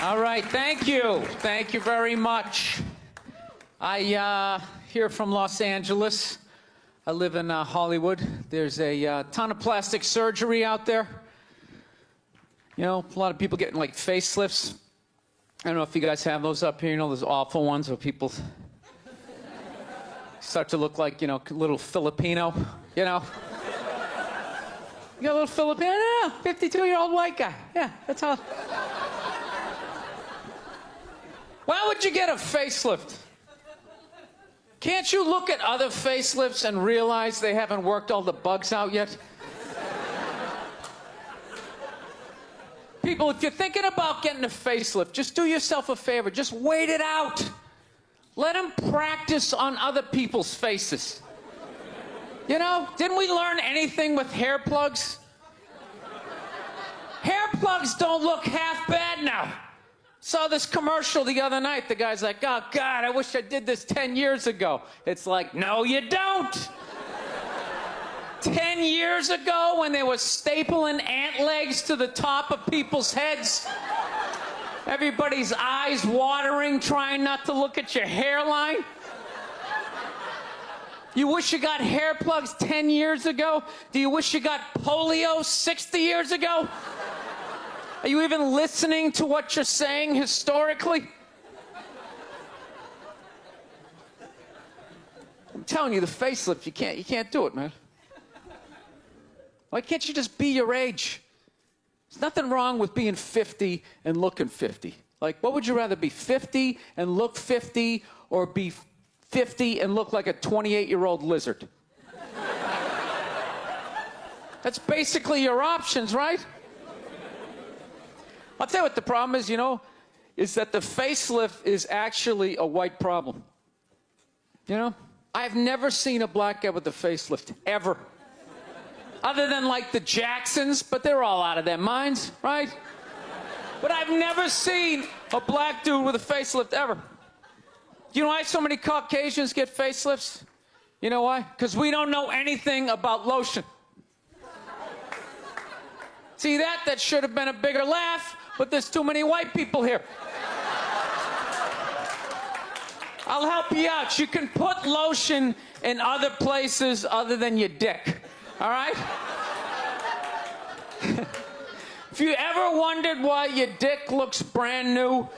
All right, thank you. Thank you very much. I here from Los Angeles. I live in Hollywood. There's a ton of plastic surgery out there. You know, a lot of people getting like facelifts. I don't know if you guys have those up here. You know, those awful ones where people start to look like, you know, a little Filipino, you know. You got a little Filipino, 52-year-old white guy. Yeah, that's how. Why would you get a facelift? Can't you look at other facelifts and realize they haven't worked all the bugs out yet? People, if you're thinking about getting a facelift, just do yourself a favor. Just wait it out. Let them practice on other people's faces. You know, didn't we learn anything with hair plugs? Hair plugs don't look half bad now. Saw this commercial the other night. The guy's like, oh, God, I wish I did this 10 years ago. It's like, no, you don't. 10 years ago, when they were stapling ant legs to the top of people's heads, everybody's eyes watering, trying not to look at your hairline. You wish you got hair plugs 10 years ago? Do you wish you got polio 60 years ago? Are you even listening to what you're saying historically? I'm telling you, the facelift, you can't do it, man. Why can't you just be your age? There's nothing wrong with being 50 and looking 50. Like, what would you rather be, 50 and look 50, or be 50 and look like a 28-year-old lizard? That's basically your options, right? I'll tell you what the problem is, you know, is that the facelift is actually a white problem. You know? I've never seen a black guy with a facelift, ever. Other than, like, the Jacksons, but they're all out of their minds, right? But I've never seen a black dude with a facelift, ever. You know why so many Caucasians get facelifts? You know why? Because we don't know anything about lotion. See that? That should have been a bigger laugh, but there's too many white people here. I'll help you out. You can put lotion in other places other than your dick. All right? If you ever wondered why your dick looks brand new,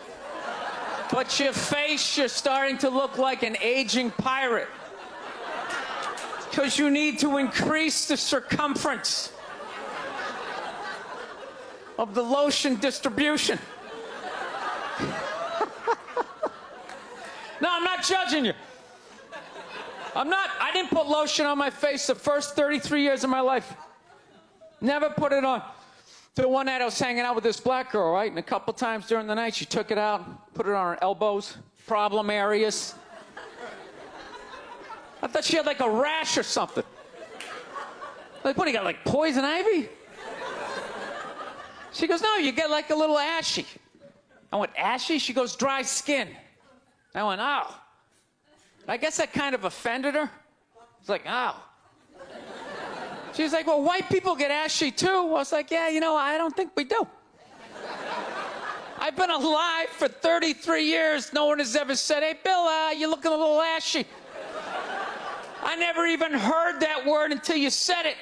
but your face, you're starting to look like an aging pirate, because you need to increase the circumference of the lotion distribution. No, I'm not judging you. I didn't put lotion on my face the first 33 years of my life. Never put it on. The one night I was hanging out with this black girl, right? And a couple times during the night, she took it out, put it on her elbows, problem areas. I thought she had like a rash or something. Like, what do you got, like poison ivy? She goes, no, you get like a little ashy. I went, ashy? She goes, dry skin. I went, oh. I guess that kind of offended her. It's like, oh. She's like, well, white people get ashy too. I was like, yeah, you know, I don't think we do. I've been alive for 33 years. No one has ever said, hey, Bill, you're looking a little ashy. I never even heard that word until you said it.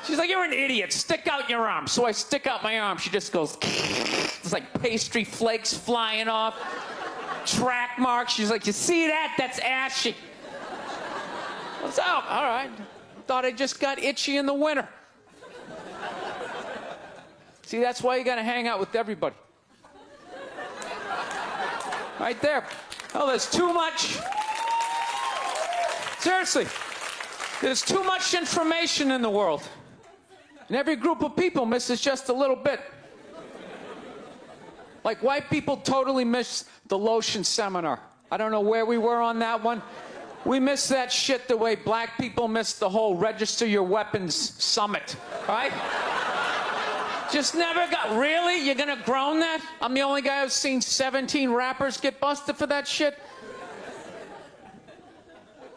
She's like, you're an idiot. Stick out your arm. So I stick out my arm. She just goes, it's like pastry flakes flying off. Track marks. She's like, you see that? That's ashy. What's up? All right. Thought I just got itchy in the winter. See, that's why you gotta hang out with everybody. Right there. Oh, there's too much. Seriously. There's too much information in the world. And every group of people misses just a little bit. Like, white people totally missed the lotion seminar. I don't know where we were on that one. We missed that shit the way black people missed the whole register your weapons summit, right? Just never got, really? You're gonna groan that? I'm the only guy who's seen 17 rappers get busted for that shit?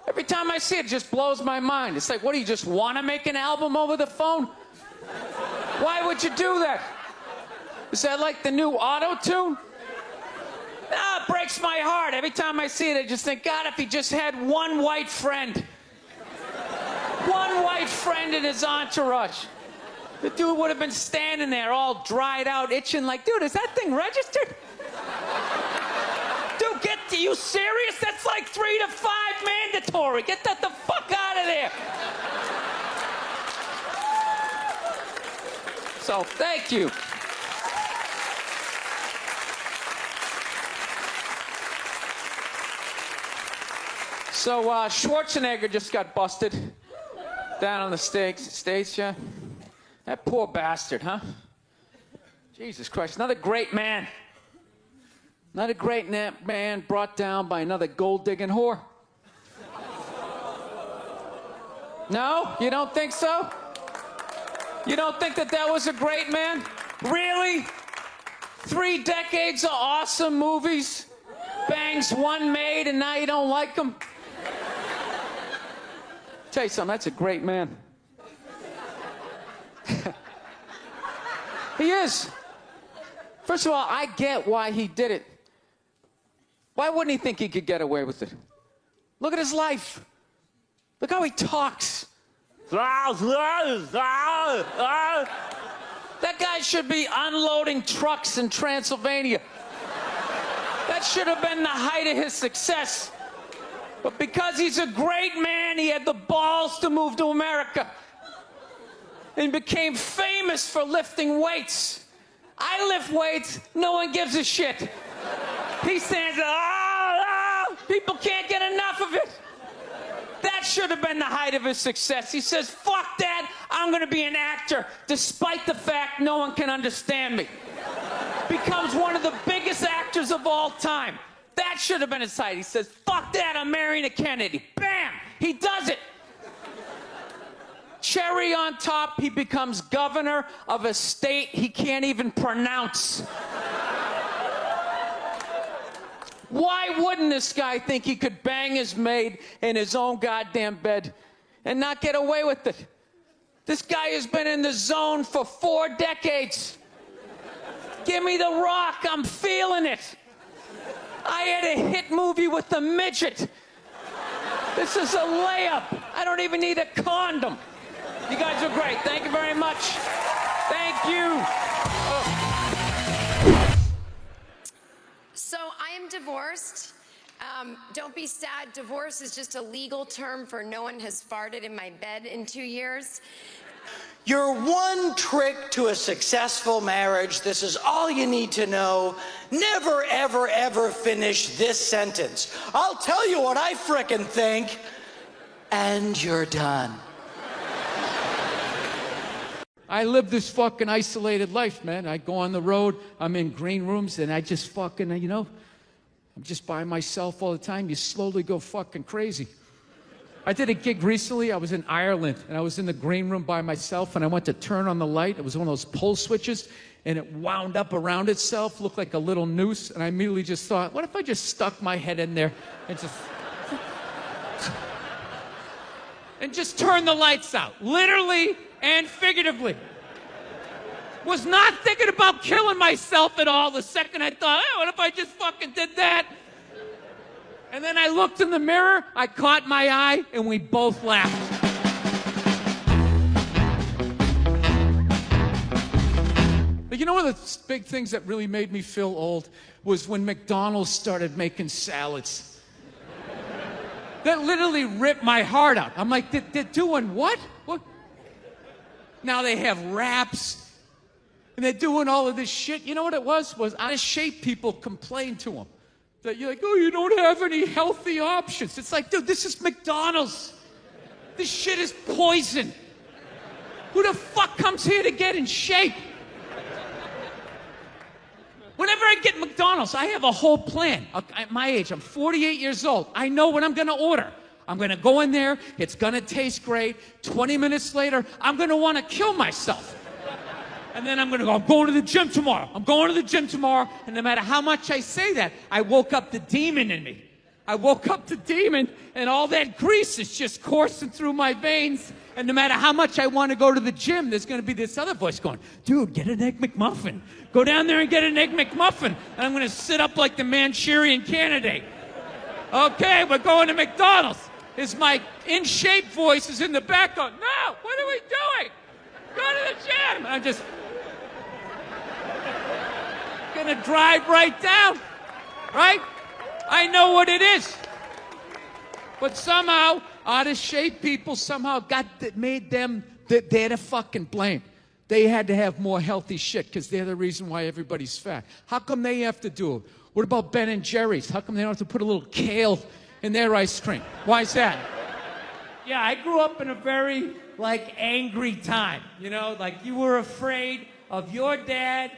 Every time I see it, it just blows my mind. It's like, what, do you just want to make an album over the phone? Why would you do that? Is that like the new auto-tune? Ah, it breaks my heart. Every time I see it, I just think, God, if he just had one white friend. One white friend in his entourage. The dude would have been standing there all dried out, itching like, dude, is that thing registered? Dude, are you serious? That's like 3 to 5 mandatory. Get that the fuck out of there. So, thank you. So, Schwarzenegger just got busted down on the States, yeah? That poor bastard, huh? Jesus Christ, another great man. Another great man brought down by another gold-digging whore. No? You don't think so? You don't think that was a great man? Really? 3 decades of awesome movies? Bangs one made and now you don't like him? Tell you something, that's a great man. He is. First of all, I get why he did it. Why wouldn't he think he could get away with it? Look at his life. Look how he talks. That guy should be unloading trucks in Transylvania. That should have been the height of his success. But because he's a great man, he had the balls to move to America. And became famous for lifting weights. I lift weights, no one gives a shit. He stands there, people can't get enough of it. That should have been the height of his success. He says, fuck that, I'm gonna be an actor, despite the fact no one can understand me. Becomes one of the biggest actors of all time. That should have been his height. He says, fuck that, I'm marrying a Kennedy. Bam! He does it. Cherry on top, he becomes governor of a state he can't even pronounce. Why wouldn't this guy think he could bang his maid in his own goddamn bed and not get away with it? This guy has been in the zone for 4 decades. Give me the rock, I'm feeling it. I had a hit movie with the midget. This is a layup. I don't even need a condom. You guys are great. Thank you very much. Thank you. So I am divorced. Don't be sad. Divorce is just a legal term for no one has farted in my bed in 2 years. Your one trick to a successful marriage, this is all you need to know. Never, ever, ever finish this sentence. I'll tell you what I frickin' think, and you're done. I live this fucking isolated life, man. I go on the road, I'm in green rooms, and I just fucking, I'm just by myself all the time. You slowly go fucking crazy. I did a gig recently. I was in Ireland, and I was in the green room by myself, and I went to turn on the light. It was one of those pull switches, and it wound up around itself, looked like a little noose, and I immediately just thought, what if I just stuck my head in there and just turned the lights out, literally and figuratively. Was not thinking about killing myself at all the second I thought, what if I just fucking did that? And then I looked in the mirror, I caught my eye, and we both laughed. But you know one of the big things that really made me feel old was when McDonald's started making salads. That literally ripped my heart out. I'm like, they're doing what? What? Now they have wraps, and they're doing all of this shit. You know what it was? Was out of shape people complained to them. That you're like, oh, you don't have any healthy options. It's like, dude, this is McDonald's. This shit is poison. Who the fuck comes here to get in shape? Whenever I get McDonald's, I have a whole plan. At my age, I'm 48 years old. I know what I'm gonna order. I'm gonna go in there, it's gonna taste great. 20 minutes later, I'm gonna wanna kill myself. And then I'm gonna go, I'm going to the gym tomorrow. I'm going to the gym tomorrow. And no matter how much I say that, I woke up the demon in me. I woke up the demon, and all that grease is just coursing through my veins. And no matter how much I want to go to the gym, there's going to be this other voice going, dude, get an Egg McMuffin. Go down there and get an Egg McMuffin. And I'm going to sit up like the Manchurian Candidate. Okay, we're going to McDonald's. Is my in-shape voice is in the back going, no, what are we doing? Go to the gym. I'm just going to drive right down, right? I know what it is. But somehow, out-of-shape people somehow made them, they're the fucking blame. They had to have more healthy shit because they're the reason why everybody's fat. How come they have to do it? What about Ben and Jerry's? How come they don't have to put a little kale in their ice cream? Why is that? Yeah, I grew up in a very, angry time. You know, you were afraid of your dad's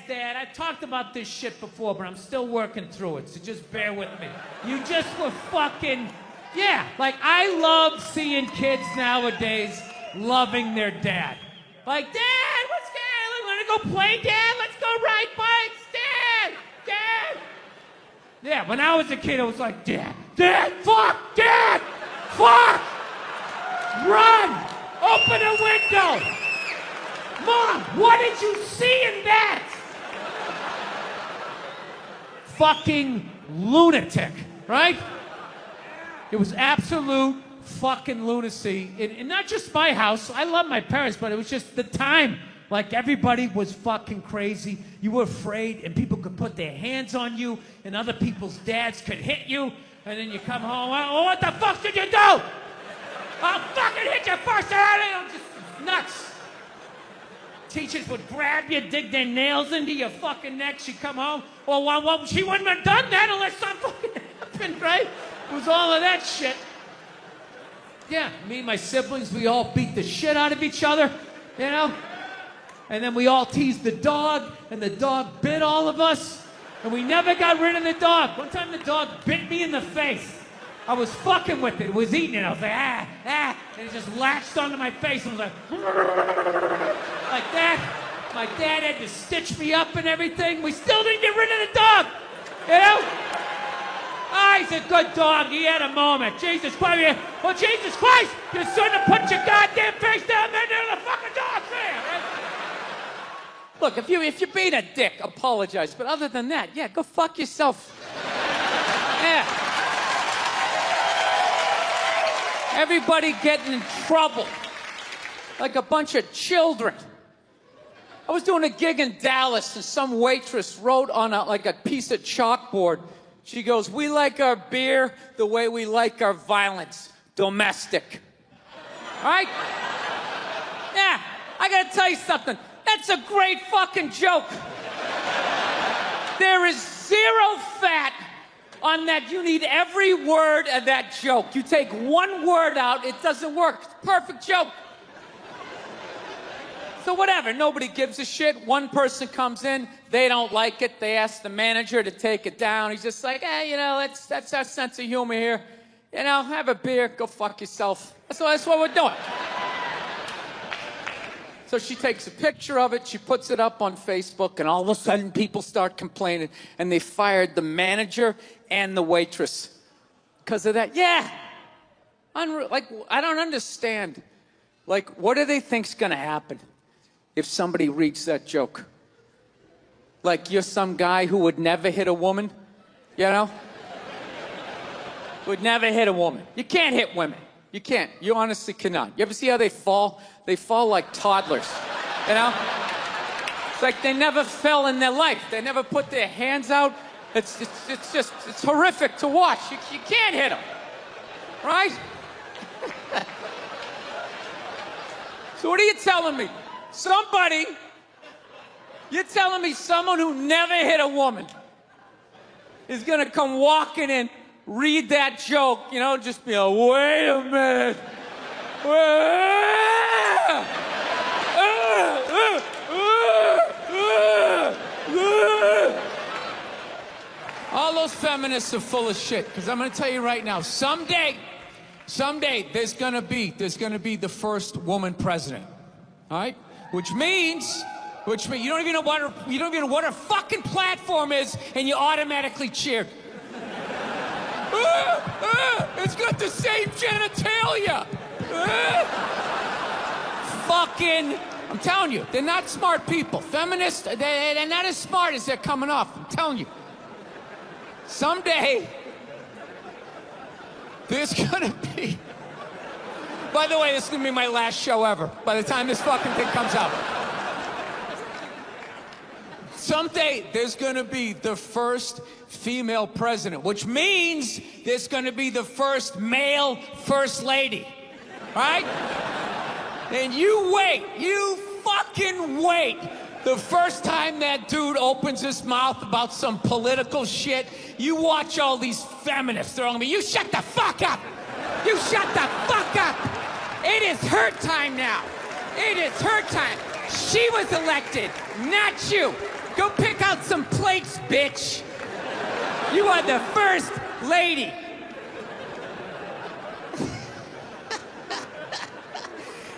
dad. I talked about this shit before, but I'm still working through it, so just bear with me. You just were fucking... Yeah, I love seeing kids nowadays loving their dad. Dad, what's going on? Want to go play, Dad? Let's go ride bikes, Dad! Dad! Yeah, when I was a kid, I was like, Dad, fuck, Dad, fuck! Run! Open a window! Mom, what did you see in that? Fucking lunatic, right? It was absolute fucking lunacy. And not just my house. I love my parents, but it was just the time. Everybody was fucking crazy. You were afraid, and people could put their hands on you, and other people's dads could hit you, and then you come home, oh, what the fuck did you do? I'll fucking hit you first. Just nuts. Teachers would grab you, dig their nails into your fucking neck. She'd come home. Well, she wouldn't have done that unless something fucking happened, right? It was all of that shit. Yeah, me and my siblings, we all beat the shit out of each other, you know? And then we all teased the dog, and the dog bit all of us, and we never got rid of the dog. One time the dog bit me in the face. I was fucking with it. It was eating it. I was like, and it just latched onto my face and was like that. My dad had to stitch me up and everything. We still didn't get rid of the dog, you know? Ah, he's a good dog. He had a moment. Jesus Christ. Well, Jesus Christ, you shouldn't have put your goddamn face down there near the fucking dog there. Look, if you're being a dick, apologize. But other than that, yeah, go fuck yourself. Yeah. Everybody getting in trouble. Like a bunch of children. I was doing a gig in Dallas, and some waitress wrote on a piece of chalkboard. She goes, we like our beer the way we like our violence. Domestic. All right? Yeah, I gotta tell you something. That's a great fucking joke. There is zero fat on that. You need every word of that joke. You take one word out, it doesn't work. It's a perfect joke. So whatever, nobody gives a shit. One person comes in, they don't like it. They ask the manager to take it down. He's just like, hey, you know, that's our sense of humor here. You know, have a beer, go fuck yourself. That's what we're doing. So she takes a picture of it, she puts it up on Facebook, and all of a sudden people start complaining, and they fired the manager and the waitress because of that. Yeah. I don't understand. What do they think's gonna happen if somebody reads that joke? You're some guy who would never hit a woman, you know? Would never hit a woman. You can't hit women. You can't. You honestly cannot. You ever see how they fall? They fall like toddlers, you know? It's like they never fell in their life. They never put their hands out. It's horrific to watch. You can't hit them, right? So what are you telling me? You're telling me someone who never hit a woman is gonna come walking in, read that joke, you know, just be like, wait a minute. All those feminists are full of shit, because I'm going to tell you right now, someday, there's going to be the first woman president. All right? Which means you don't even know what her fucking platform is, and you automatically cheered. It's got the same genitalia. Fucking, I'm telling you, they're not smart people. Feminists, they're not as smart as they're coming off. I'm telling you. Someday, there's gonna be... By the way, this is gonna be my last show ever, by the time this fucking thing comes out. Someday, there's gonna be the first female president, which means there's gonna be the first male first lady, right? And you wait, you fucking wait. The first time that dude opens his mouth about some political shit, you watch all these feminists throwing me, you shut the fuck up! You shut the fuck up! It is her time now. It is her time. She was elected, not you. Go pick out some plates, bitch. You are the first lady.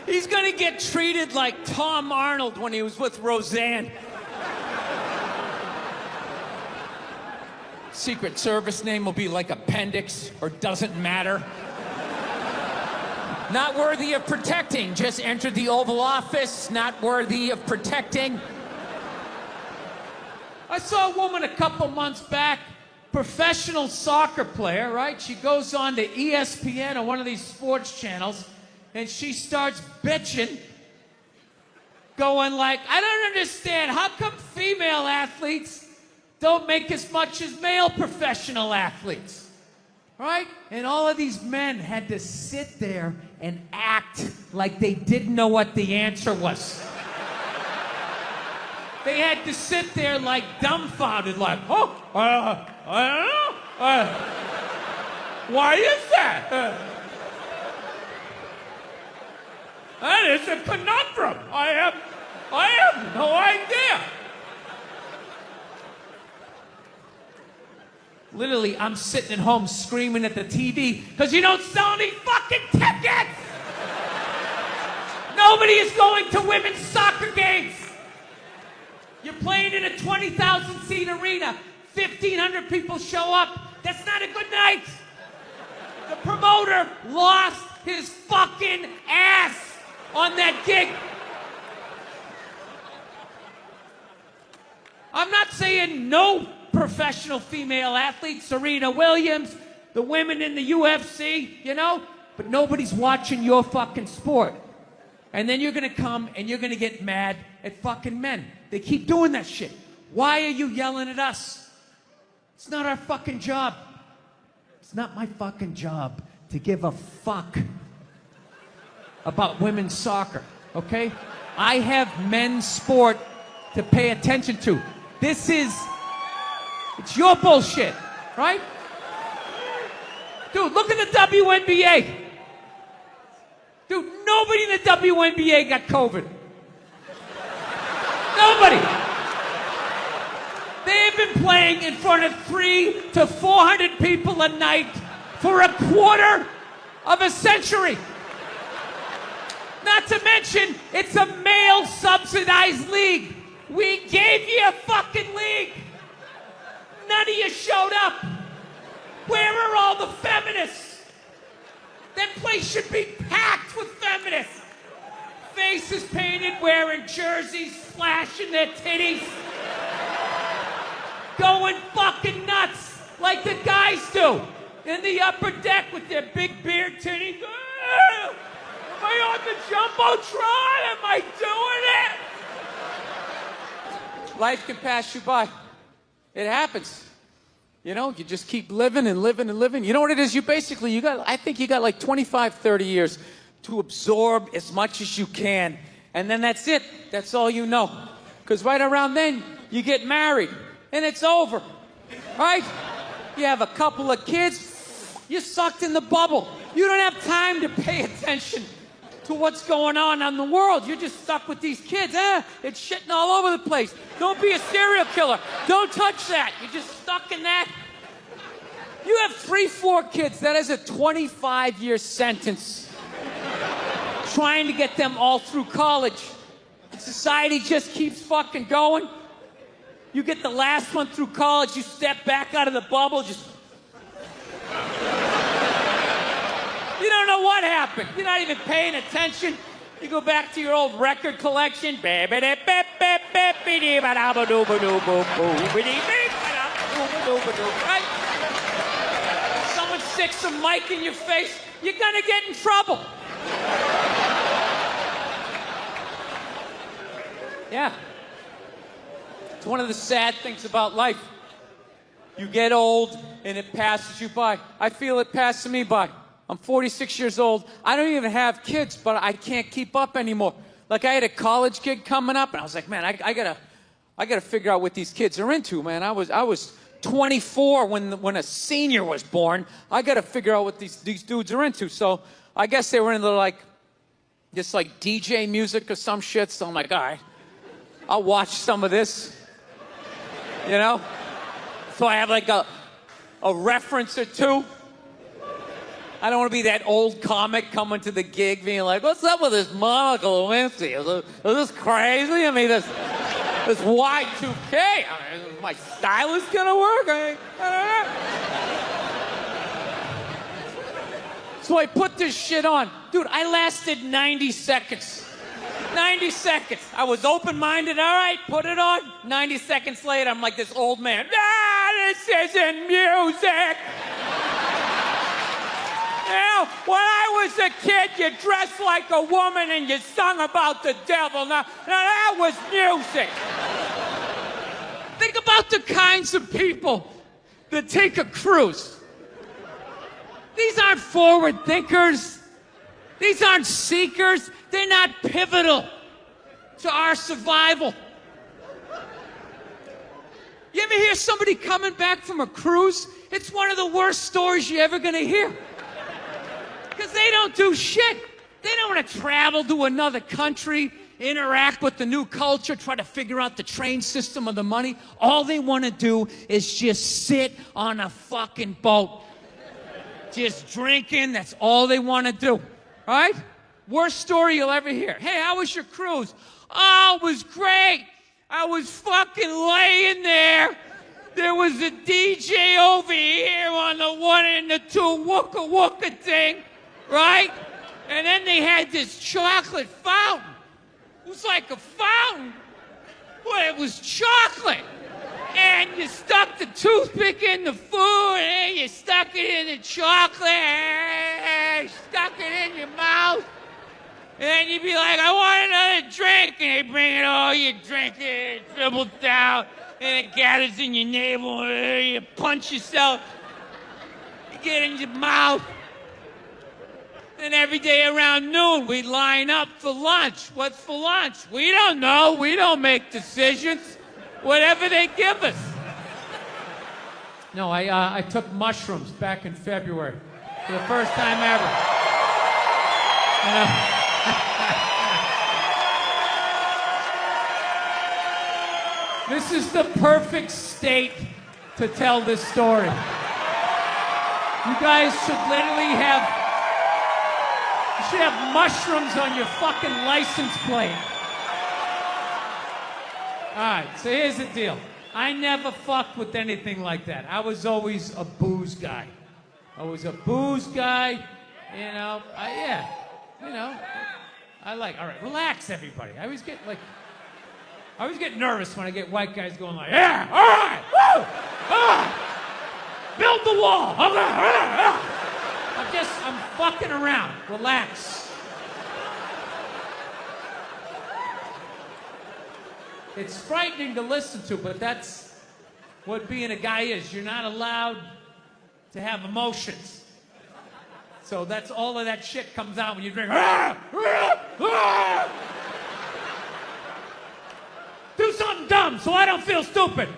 He's gonna get treated like Tom Arnold when he was with Roseanne. Secret Service name will be like Appendix or Doesn't Matter. Not worthy of protecting, just entered the Oval Office, not worthy of protecting. I saw a woman a couple months back, professional soccer player, right? She goes on to ESPN or one of these sports channels, and she starts bitching, going like, I don't understand, how come female athletes don't make as much as male professional athletes, right? And all of these men had to sit there and act like they didn't know what the answer was. They had to sit there like dumbfounded, like, oh, I don't know. Why is that? That is a conundrum. I have no idea. Literally, I'm sitting at home screaming at the TV because you don't sell any fucking tickets! Nobody is going to women's soccer games. You're playing in a 20,000 seat arena. 1,500 people show up. That's not a good night. The promoter lost his fucking ass on that gig. I'm not saying no professional female athletes, Serena Williams, the women in the UFC, you know, but nobody's watching your fucking sport. And then you're gonna come and you're gonna get mad at fucking men. They keep doing that shit. Why are you yelling at us? It's not our fucking job. It's not my fucking job to give a fuck about women's soccer, okay? I have men's sport to pay attention to. It's your bullshit, right? Dude, look at the WNBA. Dude, nobody in the WNBA got COVID. Nobody. They have been playing in front of 300 to 400 people a night for a quarter of a century. Not to mention, it's a male-subsidized league. We gave you a fucking league. None of you showed up. Where are all the feminists? That place should be packed with feminists. Faces painted, wearing jerseys, flashing their titties. Going fucking nuts like the guys do in the upper deck with their big beard titties. Am I on the Jumbotron? Am I doing it? Life can pass you by. It happens. You know, you just keep living and living and living. You know what it is? I think you got like 25, 30 years to absorb as much as you can. And then that's it. That's all you know. Because right around then, you get married. And it's over. Right? You have a couple of kids. You're sucked in the bubble. You don't have time to pay attention to what's going on in the world. You're just stuck with these kids. It's shitting all over the place. Don't be a serial killer. Don't touch that. You're just stuck in that. You have 3, 4 kids. That is a 25-year sentence. Trying to get them all through college. Society just keeps fucking going. You get the last one through college, you step back out of the bubble, just... matter what happened. You're not even paying attention. You go back to your old record collection. Right? Someone sticks a mic in your face, you're gonna get in trouble. Yeah. It's one of the sad things about life. You get old and it passes you by. I feel it passing me by. I'm 46 years old. I don't even have kids, but I can't keep up anymore. Like I had a college kid coming up, and I was like, man, I gotta figure out what these kids are into, man. I was 24 when a senior was born. I gotta figure out what these dudes are into. So I guess they were into like DJ music or some shit. So I'm like, all right, I'll watch some of this. You know? So I have like a reference or two. I don't want to be that old comic coming to the gig being like, what's up with this Monica Lewinsky? Is this crazy? I mean, this Y2K. I mean, is my stylist gonna work? I don't know. So I put this shit on. Dude, I lasted 90 seconds. 90 seconds. I was open-minded. All right, put it on. 90 seconds later, I'm like this old man. This isn't music. Now, when I was a kid, you dressed like a woman and you sung about the devil. Now that was music. Think about the kinds of people that take a cruise. These aren't forward thinkers. These aren't seekers. They're not pivotal to our survival. You ever hear somebody coming back from a cruise? It's one of the worst stories you're ever gonna hear. Because they don't do shit. They don't want to travel to another country, interact with the new culture, try to figure out the train system or the money. All they want to do is just sit on a fucking boat. Just drinking, that's all they want to do. Right? Worst story you'll ever hear. Hey, how was your cruise? Oh, it was great. I was fucking laying there. There was a DJ over here on the 1 and the 2 wooka wooka thing, right? And then they had this chocolate fountain. It was like a fountain, but it was chocolate. And you stuck the toothpick in the food, and you stuck it in the chocolate, and stuck it in your mouth. And then you'd be like, I want another drink. And they bring it all, you drink it, it dribbles down, and it gathers in your navel, and you punch yourself, you get in your mouth. And every day around noon, we'd line up for lunch. What's for lunch? We don't know. We don't make decisions. Whatever they give us. No, I took mushrooms back in February for the first time ever. You know? This is the perfect state to tell this story. You guys should literally you should have mushrooms on your fucking license plate. All right, so here's the deal. I never fucked with anything like that. I was always a booze guy. All right, relax everybody. I always get nervous when I get white guys going like, yeah, all right, woo, build the wall. Okay, I'm fucking around. Relax. It's frightening to listen to, but that's what being a guy is. You're not allowed to have emotions. So that's all of that shit comes out when you drink. Do something dumb so I don't feel stupid.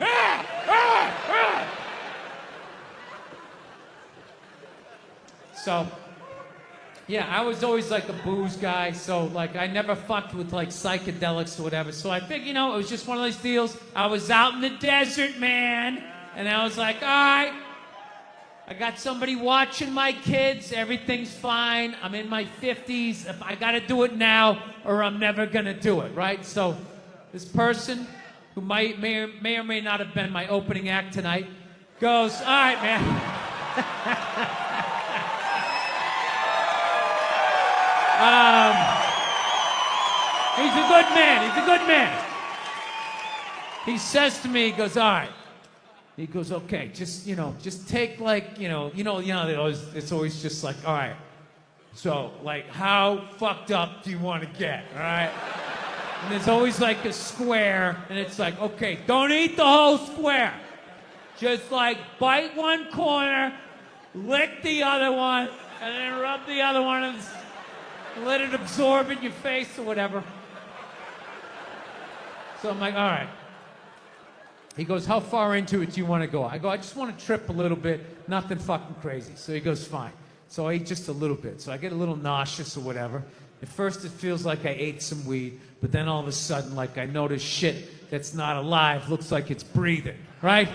So, yeah, I was always like a booze guy, so like I never fucked with like psychedelics or whatever. So I think, it was just one of those deals. I was out in the desert, man, and I was like, all right, I got somebody watching my kids, everything's fine. I'm in my 50s. If I gotta do it now or I'm never gonna do it, right? So this person who may or may not have been my opening act tonight goes, all right, man. He's a good man. He's a good man. He says to me, he goes, all right. He goes, okay, just take like, it's always just like, all right. So, like, how fucked up do you want to get, all right? And there's always like a square, and it's like, okay, don't eat the whole square. Just like bite one corner, lick the other one, and then rub the other one and let it absorb in your face or whatever. So I'm like, all right. He goes, how far into it do you want to go? I go, I just want to trip a little bit, nothing fucking crazy. So he goes, fine. So I eat just a little bit. So I get a little nauseous or whatever. At first it feels like I ate some weed, but then all of a sudden, like I notice shit that's not alive looks like it's breathing, right?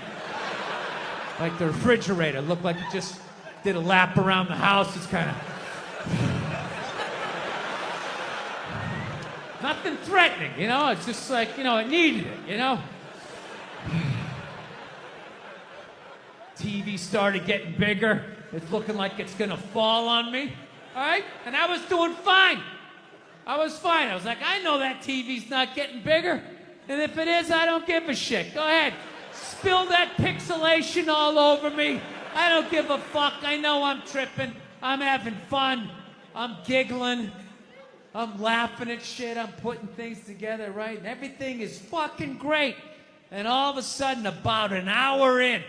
Like the refrigerator looked like it just did a lap around the house. It's kind of... Nothing threatening, It's just like, it needed it, TV started getting bigger. It's looking like it's gonna fall on me. All right? And I was doing fine. I was fine. I was like, I know that TV's not getting bigger. And if it is, I don't give a shit. Go ahead. Spill that pixelation all over me. I don't give a fuck. I know I'm tripping. I'm having fun. I'm giggling. I'm laughing at shit. I'm putting things together, right? And everything is fucking great. And all of a sudden, about an hour in,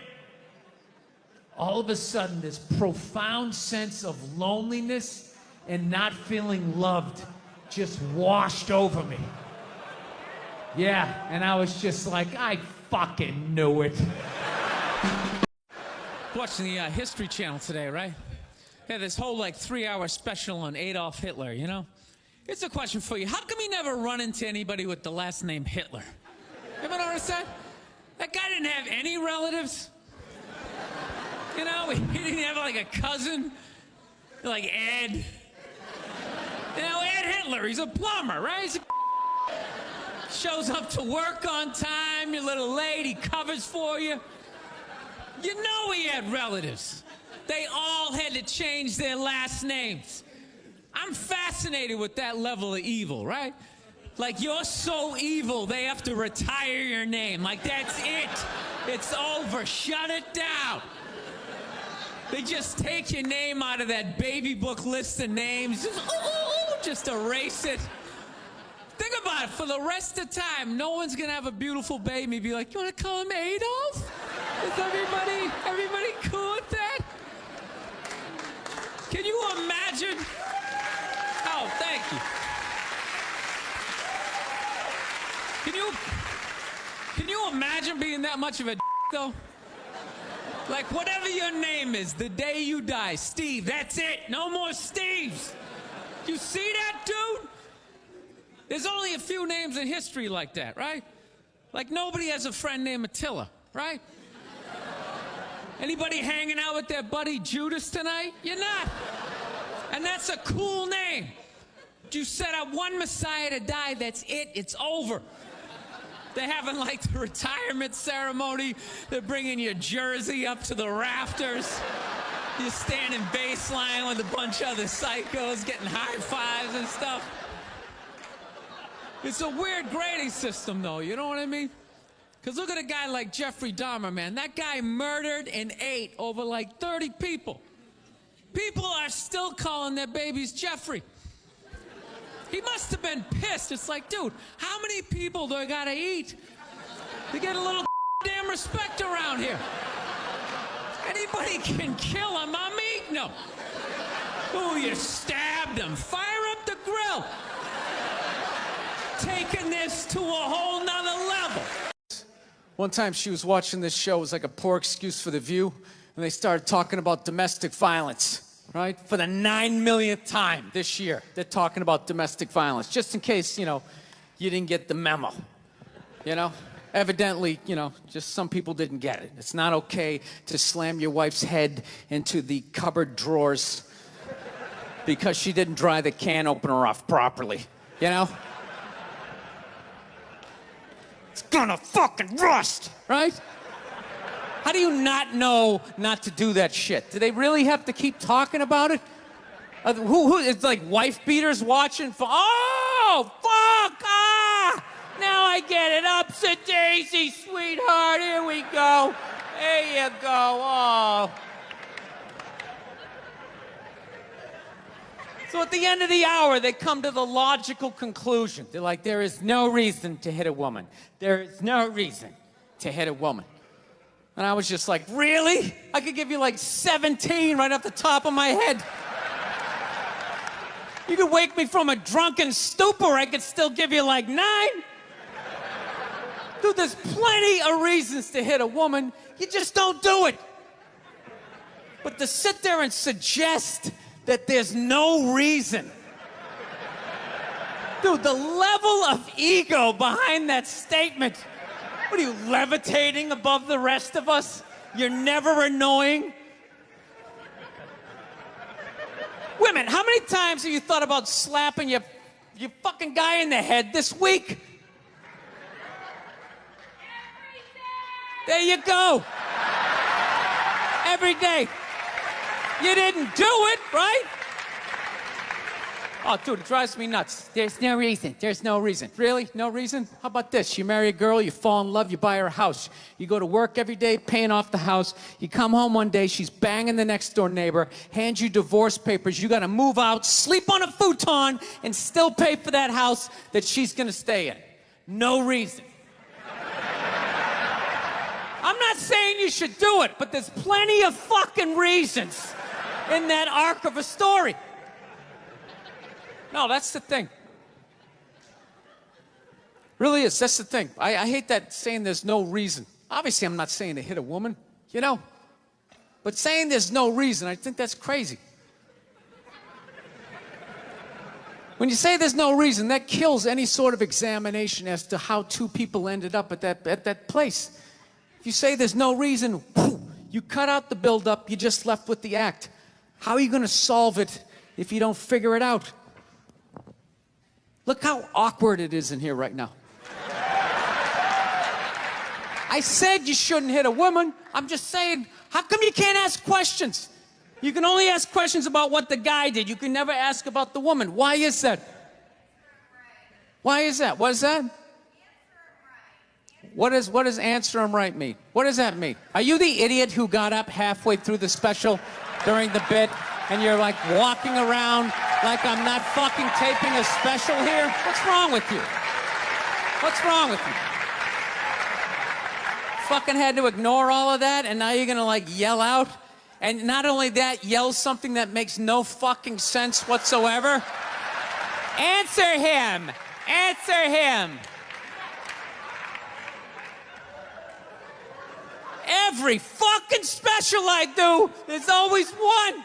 all of a sudden, this profound sense of loneliness and not feeling loved just washed over me. Yeah, and I was just like, I fucking knew it. Watching the History Channel today, right? Yeah, this whole 3-hour special on Adolf Hitler, It's a question for you. How come you never run into anybody with the last name Hitler? You ever notice that? That guy didn't have any relatives. He didn't have a cousin, like Ed. Ed Hitler, he's a plumber, right? Shows up to work on time, you're a little late, he covers for you. He had relatives. They all had to change their last names. I'm fascinated with that level of evil, right? Like, you're so evil, they have to retire your name. Like, that's it. It's over. Shut it down. They just take your name out of that baby book list of names. Just erase it. Think about it. For the rest of the time, no one's going to have a beautiful baby and be like, you want to call him Adolf? Is everybody cool with that? Can you imagine? Oh, thank you. Can you imagine being that much of a though? Like, whatever your name is, the day you die, Steve, that's it. No more Steves. You see that, dude? There's only a few names in history like that, right? Like, nobody has a friend named Attila, right? Anybody hanging out with their buddy Judas tonight? You're not. And that's a cool name. You set up one Messiah to die, that's it, it's over. They're having the retirement ceremony. They're bringing your jersey up to the rafters. You're standing baseline with a bunch of other psychos getting high fives and stuff. It's a weird grading system, though, you know what I mean? Because look at a guy like Jeffrey Dahmer, man. That guy murdered and ate over 30 people. People are still calling their babies Jeffrey. He must have been pissed. It's like, dude, how many people do I gotta eat to get a little damn respect around here? Anybody can kill him, I'm eating him. Ooh, you stabbed him. Fire up the grill. Taking this to a whole nother level. One time she was watching this show, it was like a poor excuse for The View, and they started talking about domestic violence. Right? For the 9 millionth time this year, they're talking about domestic violence. Just in case, you didn't get the memo. Evidently, just some people didn't get it. It's not okay to slam your wife's head into the cupboard drawers because she didn't dry the can opener off properly. It's gonna fucking rust, right? How do you not know not to do that shit? Do they really have to keep talking about it? Who? It's like wife beaters watching. Oh, fuck! Ah! Now I get it. Ups a daisy, sweetheart. Here we go. There you go. Oh. So at the end of the hour, they come to the logical conclusion. They're like, there is no reason to hit a woman. There is no reason to hit a woman. And I was just like, really? I could give you like 17 right off the top of my head. You could wake me from a drunken stupor, I could still give you like 9. Dude, there's plenty of reasons to hit a woman. You just don't do it. But to sit there and suggest that there's no reason. Dude, the level of ego behind that statement. What are you, levitating above the rest of us? You're never annoying? Women, how many times have you thought about slapping your fucking guy in the head this week? There you go. Every day. You didn't do it, right? Oh, dude, it drives me nuts. There's no reason. There's no reason. Really? No reason? How about this? You marry a girl, you fall in love, you buy her a house. You go to work every day, paying off the house. You come home one day, she's banging the next door neighbor, hands you divorce papers. You got to move out, sleep on a futon, and still pay for that house that she's going to stay in. No reason. I'm not saying you should do it, but there's plenty of fucking reasons in that arc of a story. No, that's the thing. Really is. That's the thing. I hate that saying there's no reason. Obviously, I'm not saying to hit a woman, you know? But saying there's no reason, I think that's crazy. When you say there's no reason, that kills any sort of examination as to how two people ended up at that place. If you say there's no reason, you cut out the build-up, you're just left with the act. How are you going to solve it if you don't figure it out? Look how awkward it is in here right now. I said you shouldn't hit a woman. I'm just saying, how come you can't ask questions? You can only ask questions about what the guy did. You can never ask about the woman. Why is that? Why is that? What is that? What does answer him right mean? What does that mean? Are you the idiot who got up halfway through the special during the bit and you're like walking around like I'm not fucking taping a special here? What's wrong with you? What's wrong with you? Fucking had to ignore all of that and now you're gonna like yell out? And not only that, yell something that makes no fucking sense whatsoever? Answer him! Answer him! Every fucking special I do, there's always one.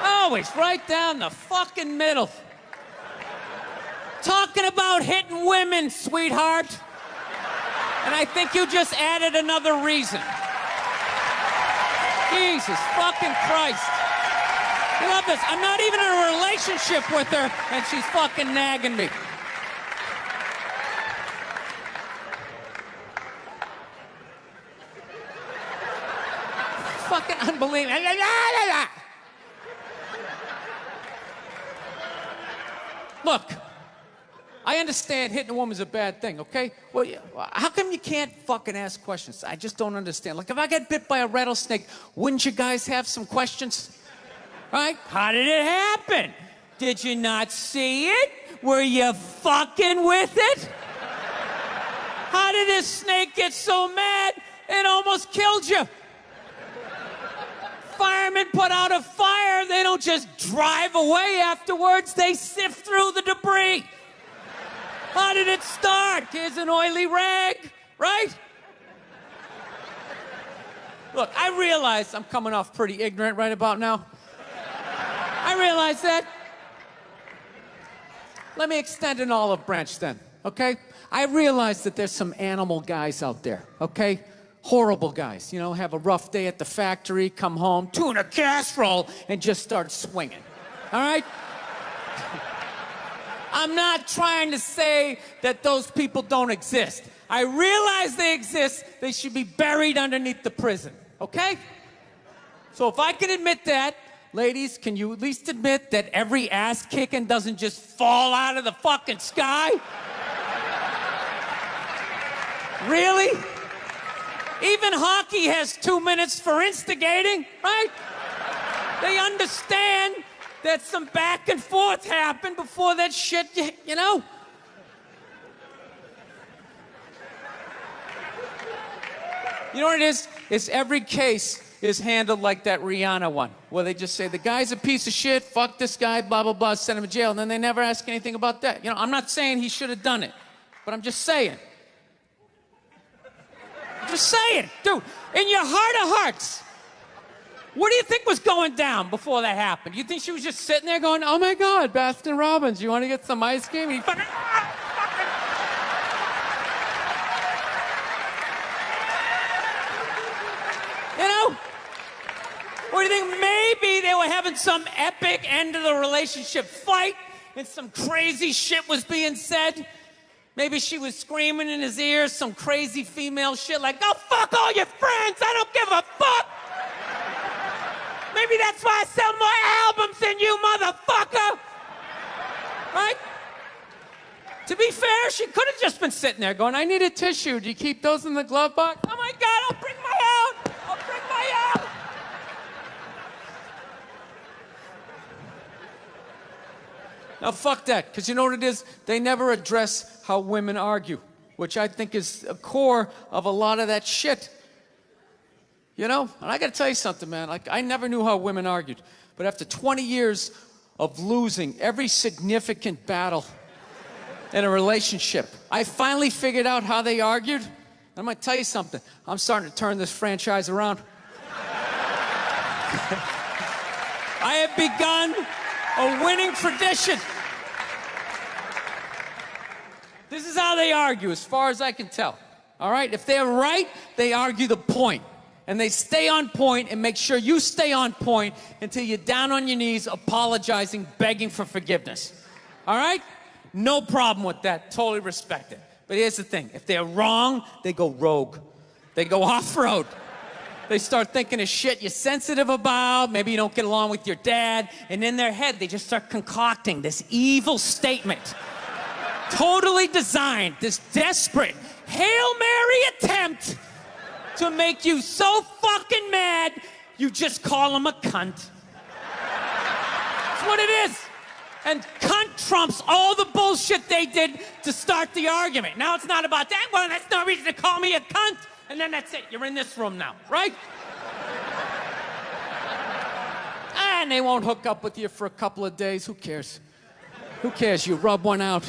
Always right down the fucking middle. Talking about hitting women, sweetheart. And I think you just added another reason. Jesus fucking Christ. You love this. I'm not even in a relationship with her, and she's fucking nagging me. Fucking unbelievable. Look, I understand hitting a woman's a bad thing, okay? Well, how come you can't fucking ask questions? I just don't understand. Like, if I get bit by a rattlesnake, wouldn't you guys have some questions? Right? How did it happen? Did you not see it? Were you fucking with it? How did this snake get so mad it almost killed you? Firemen put out a fire, they don't just drive away afterwards, they sift through the debris. How did it start? Here's an oily rag, right? Look, I realize I'm coming off pretty ignorant right about now. I realize that. Let me extend an olive branch then, okay? I realize that there's some animal guys out there, okay? Horrible guys, you know, have a rough day at the factory, come home, tuna casserole, and just start swinging, all right? I'm not trying to say that those people don't exist. I realize they exist. They should be buried underneath the prison, okay? So if I can admit that, Ladies, can you at least admit that every ass kicking doesn't just fall out of the fucking sky? Really? Even hockey has 2 minutes for instigating, right? They understand that some back and forth happened before that shit, you know? You know what it is? It's every case is handled like that Rihanna one, where they just say, the guy's a piece of shit, fuck this guy, blah, blah, blah, send him to jail, and then they never ask anything about that. You know, I'm not saying he should have done it, but I'm just saying. I'm just saying, dude, in your heart of hearts, what do you think was going down before that happened? You think she was just sitting there going, oh my God, Baskin Robbins, you want to get some ice cream? And he fucking, you know? Or do you think maybe they were having some epic end of the relationship fight and some crazy shit was being said? Maybe she was screaming in his ear some crazy female shit like, go fuck all your friends, I don't give a fuck! Maybe that's why I sell more albums than you, motherfucker! Right? To be fair, she could have just been sitting there going, I need a tissue. Do you keep those in the glove box? Oh my God, I'll bring my out! I'll bring my out! Now, fuck that, because you know what it is? They never address how women argue, which I think is a core of a lot of that shit. You know? And I gotta tell you something, man. Like, I never knew how women argued, but after 20 years of losing every significant battle in a relationship, I finally figured out how they argued. I'm gonna tell you something. I'm starting to turn this franchise around. I have begun a winning tradition. This is how they argue, as far as I can tell. All right? If they're right, they argue the point. And they stay on point and make sure you stay on point until you're down on your knees, apologizing, begging for forgiveness. All right? No problem with that. Totally respect it. But here's the thing. If they're wrong, they go rogue. They go off-road. They start thinking of shit you're sensitive about. Maybe you don't get along with your dad. And in their head, they just start concocting this evil statement. Totally designed, this desperate Hail Mary attempt to make you so fucking mad, you just call him a cunt. That's what it is. And cunt trumps all the bullshit they did to start the argument. Now it's not about that. Well, that's no reason to call me a cunt. And then that's it. You're in this room now, right? And they won't hook up with you for a couple of days. Who cares? Who cares? You rub one out.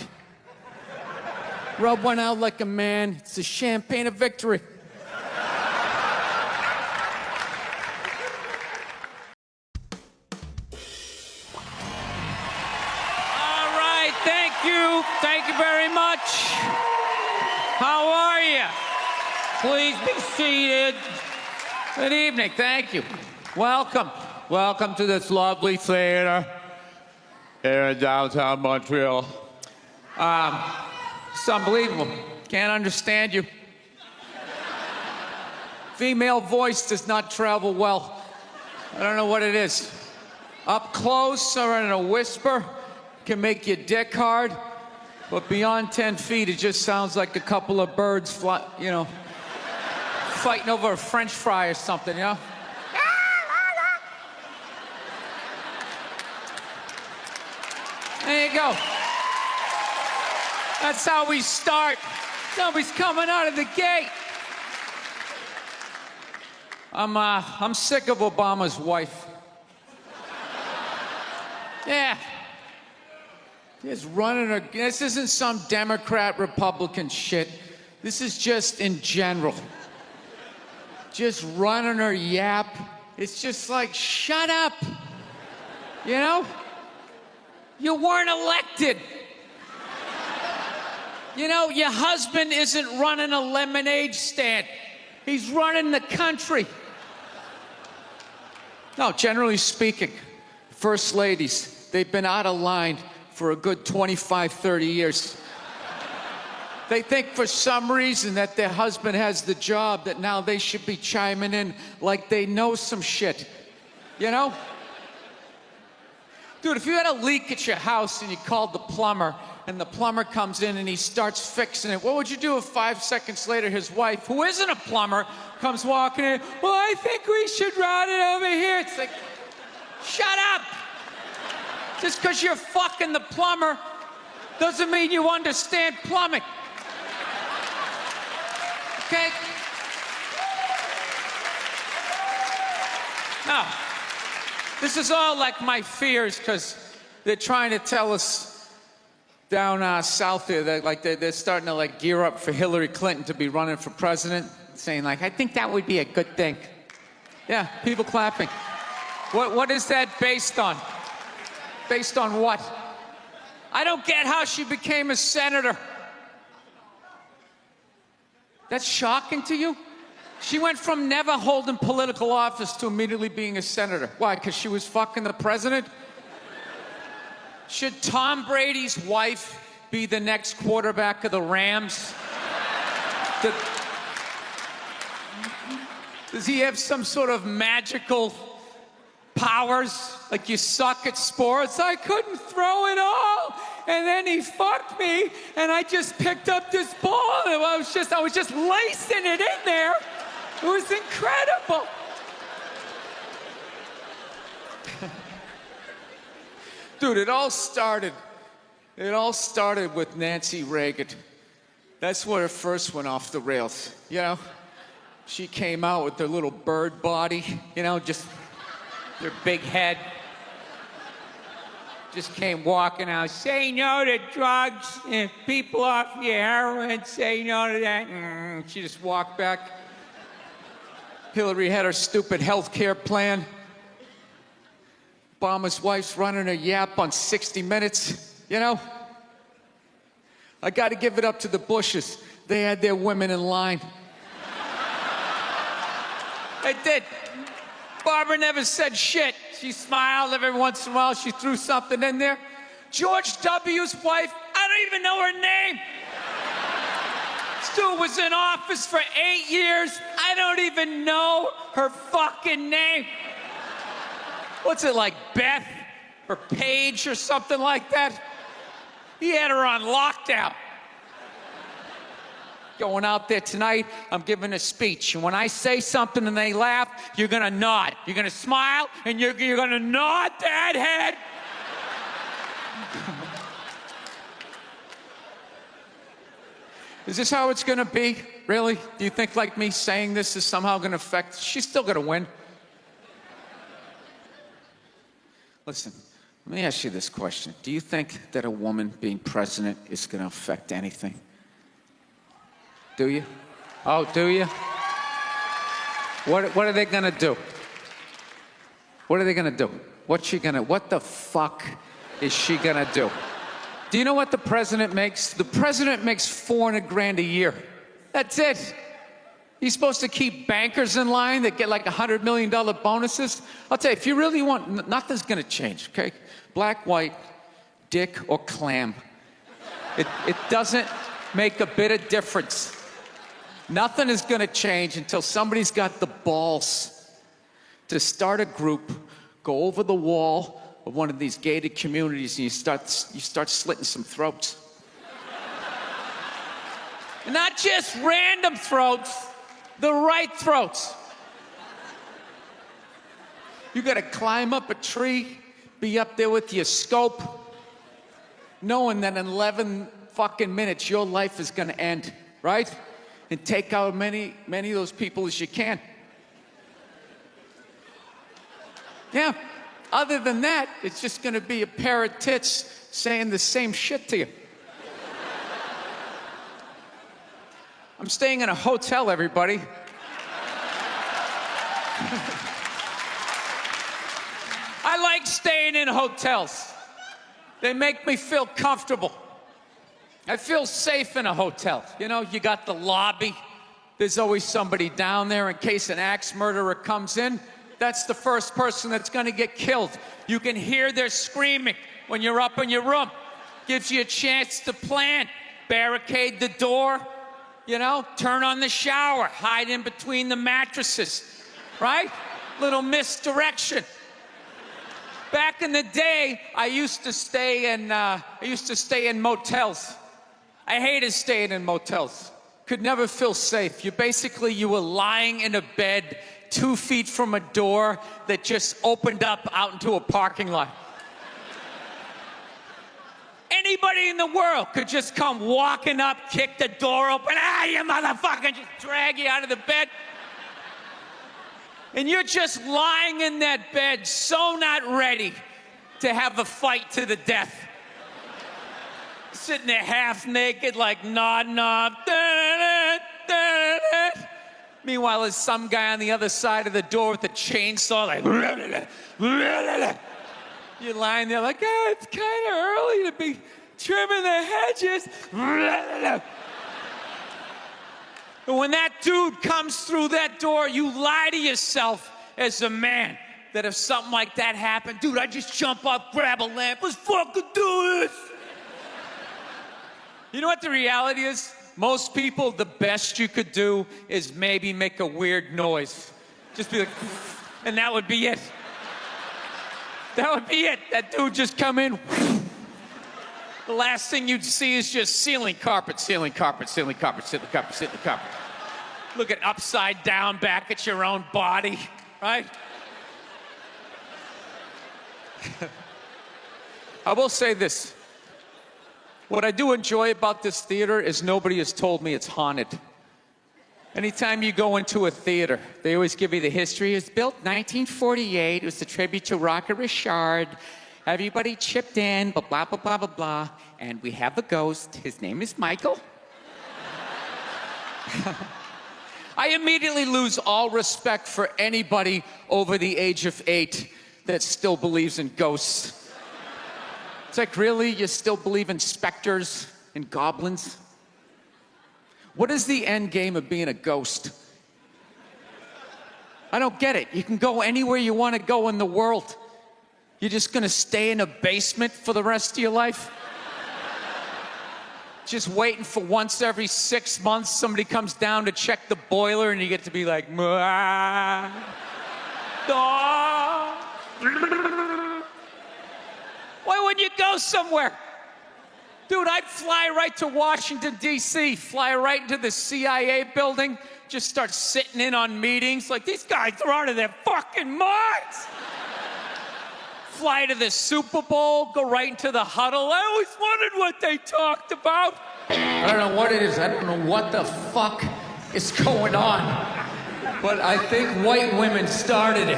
Rub one out like a man. It's the champagne of victory. All right, thank you. Thank you very much. How are you? Please be seated. Good evening. Thank you. Welcome. Welcome to this lovely theater here in downtown Montreal. It's unbelievable. Can't understand you. Female voice does not travel well. I don't know what it is. Up close or in a whisper can make your dick hard, but beyond 10 feet, it just sounds like a couple of birds fighting over a French fry or something, you know? There you go. That's how we start. Somebody's coming out of the gate. I'm sick of Obama's wife. Yeah. Just running her. This isn't some Democrat, Republican shit. This is just in general. Just running her yap. It's just like, shut up. You know? You weren't elected. You know, your husband isn't running a lemonade stand. He's running the country. No, generally speaking, first ladies, they've been out of line for a good 25, 30 years. They think for some reason that their husband has the job, that now they should be chiming in like they know some shit. You know? Dude, if you had a leak at your house and you called the plumber, and the plumber comes in and he starts fixing it, what would you do if 5 seconds later his wife, who isn't a plumber, comes walking in? Well, I think we should route it over here. It's like, shut up! Just because you're fucking the plumber doesn't mean you understand plumbing. Okay? No. This is all like my fears, because they're trying to tell us down south here that like they're starting to like gear up for Hillary Clinton to be running for president, saying like, I think that would be a good thing. Yeah, people clapping. What is that based on? Based on what? I don't get how she became a senator. That's shocking to you? She went from never holding political office to immediately being a senator. Why? Because she was fucking the president? Should Tom Brady's wife be the next quarterback of the Rams? Does he have some sort of magical powers? Like, you suck at sports? I couldn't throw it all, and then he fucked me, and I just picked up this ball, and I was just lacing it in there. It was incredible. Dude, it all started with Nancy Reagan. That's where it first went off the rails, you know? She came out with her little bird body, you know, just their big head. Just came walking out, say no to drugs, and people off your heroin, say no to that. She just walked back. Hillary had her stupid health care plan. Obama's wife's running her yap on 60 Minutes, you know? I gotta give it up to the Bushes. They had their women in line. They did. Barbara never said shit. She smiled every once in a while. She threw something in there. George W.'s wife, I don't even know her name. This dude was in office for 8 years. I don't even know her fucking name. What's it, like Beth or Paige or something like that? He had her on lockdown. Going out there tonight, I'm giving a speech. And when I say something and they laugh, you're gonna nod. You're gonna smile, and you're gonna nod that head. Is this how it's gonna be? Really? Do you think like me saying this is somehow gonna affect? She's still gonna win. Listen, let me ask you this question. Do you think that a woman being president is gonna affect anything? Do you? Oh, do you? What are they gonna do? What are they gonna do? What the fuck is she gonna do? Do you know what the president makes? The president makes $400,000 a year. That's it. He's supposed to keep bankers in line that get like $100 million bonuses. I'll tell you, if you really want, nothing's gonna change, okay? Black, white, dick, or clam. It doesn't make a bit of difference. Nothing is gonna change until somebody's got the balls to start a group, go over the wall of one of these gated communities, and you start slitting some throats. And not just random throats, the right throats. You gotta climb up a tree, be up there with your scope, knowing that in 11 fucking minutes your life is gonna end, right? And take out many of those people as you can. Yeah. Other than that, it's just gonna be a pair of tits saying the same shit to you. I'm staying in a hotel, everybody. I like staying in hotels. They make me feel comfortable. I feel safe in a hotel. You know, you got the lobby. There's always somebody down there in case an axe murderer comes in. That's the first person that's gonna get killed. You can hear their screaming when you're up in your room. Gives you a chance to plan. Barricade the door, you know, turn on the shower, hide in between the mattresses, right? Little misdirection. Back in the day, I used to stay in motels. I hated staying in motels. Could never feel safe. You were lying in a bed 2 feet from a door that just opened up out into a parking lot. Anybody in the world could just come walking up, kick the door open, you motherfucker, just drag you out of the bed. And you're just lying in that bed, so not ready to have a fight to the death. Sitting there half naked, like nodding off. Meanwhile, there's some guy on the other side of the door with a chainsaw, like. You're lying there like, it's kind of early to be trimming the hedges. And when that dude comes through that door, you lie to yourself as a man that if something like that happened, dude, I'd just jump up, grab a lamp, let's fucking do this. You know what the reality is? Most people, the best you could do is maybe make a weird noise. Just be like, and that would be it. That would be it. That dude just come in. The last thing you'd see is just ceiling carpet, ceiling carpet, ceiling carpet, ceiling carpet, ceiling carpet. Looking upside down back at your own body, right? I will say this. What I do enjoy about this theater is nobody has told me it's haunted. Anytime you go into a theater, they always give you the history. It was built 1948. It was a tribute to Rocket Richard. Everybody chipped in, blah, blah, blah, blah, blah, blah. And we have a ghost. His name is Michael. I immediately lose all respect for anybody over the age of 8 that still believes in ghosts. It's like, really? You still believe in specters and goblins? What is the end game of being a ghost? I don't get it. You can go anywhere you want to go in the world. You're just gonna stay in a basement for the rest of your life? Just waiting for once every 6 months somebody comes down to check the boiler and you get to be like, why wouldn't you go somewhere? Dude, I'd fly right to Washington, D.C., fly right into the CIA building, just start sitting in on meetings like, these guys are out of their fucking minds. Fly to the Super Bowl, go right into the huddle. I always wondered what they talked about. I don't know what it is. I don't know what the fuck is going on. But I think white women started it.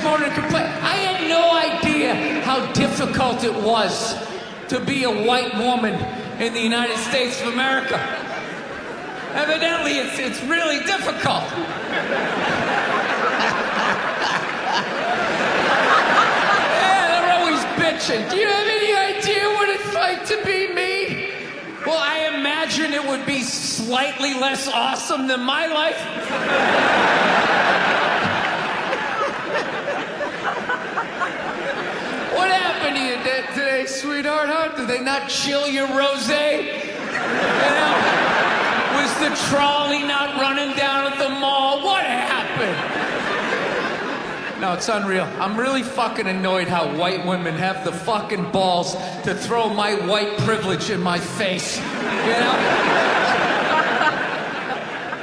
Moan and complain. I had no idea how difficult it was to be a white woman in the United States of America. Evidently, it's really difficult. Yeah, they're always bitching. Do you have any idea what it's like to be me? Well, I imagine it would be slightly less awesome than my life. What happened to you today, sweetheart, huh? Did they not chill your rosé? You know? Was the trolley not running down at the mall? What happened? No, it's unreal. I'm really fucking annoyed how white women have the fucking balls to throw my white privilege in my face. You know?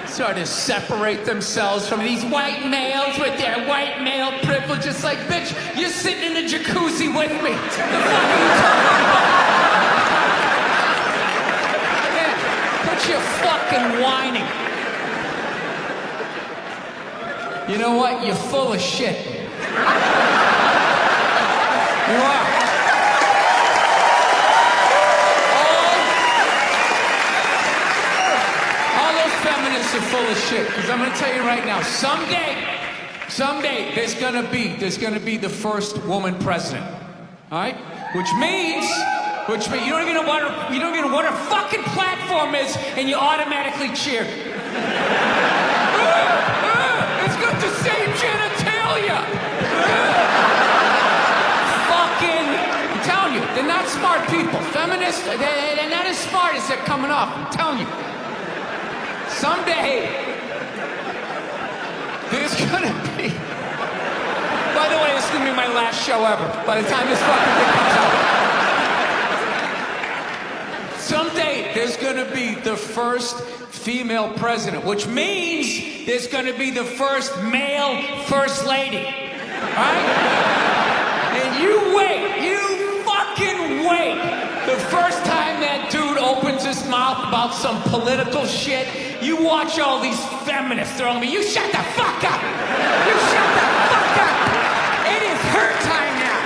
Sort of separate themselves from these white males with their white male privilege. It's like, bitch, you're sitting in the jacuzzi with me. The fuck are you talking about? Yeah, quit your fucking whining. You know what? You're full of shit. You are. Feminists are full of shit, because I'm gonna tell you right now, someday there's gonna be the first woman president. All right? Which means you don't even know what her fucking platform is, and you automatically cheer. It's got the same genitalia. I'm telling you, they're not smart people. people. Feminists, they're not as smart as they're coming off. I'm telling you. Someday, there's gonna be... By the way, this is gonna be my last show ever. By the time this fucking thing comes out. Someday, there's gonna be the first female president, which means there's gonna be the first male first lady. Right? And you wait, you fucking wait. The first time that dude opens his mouth about some political shit, you watch all these feminists throwing me, you shut the fuck up! You shut the fuck up! It is her time now.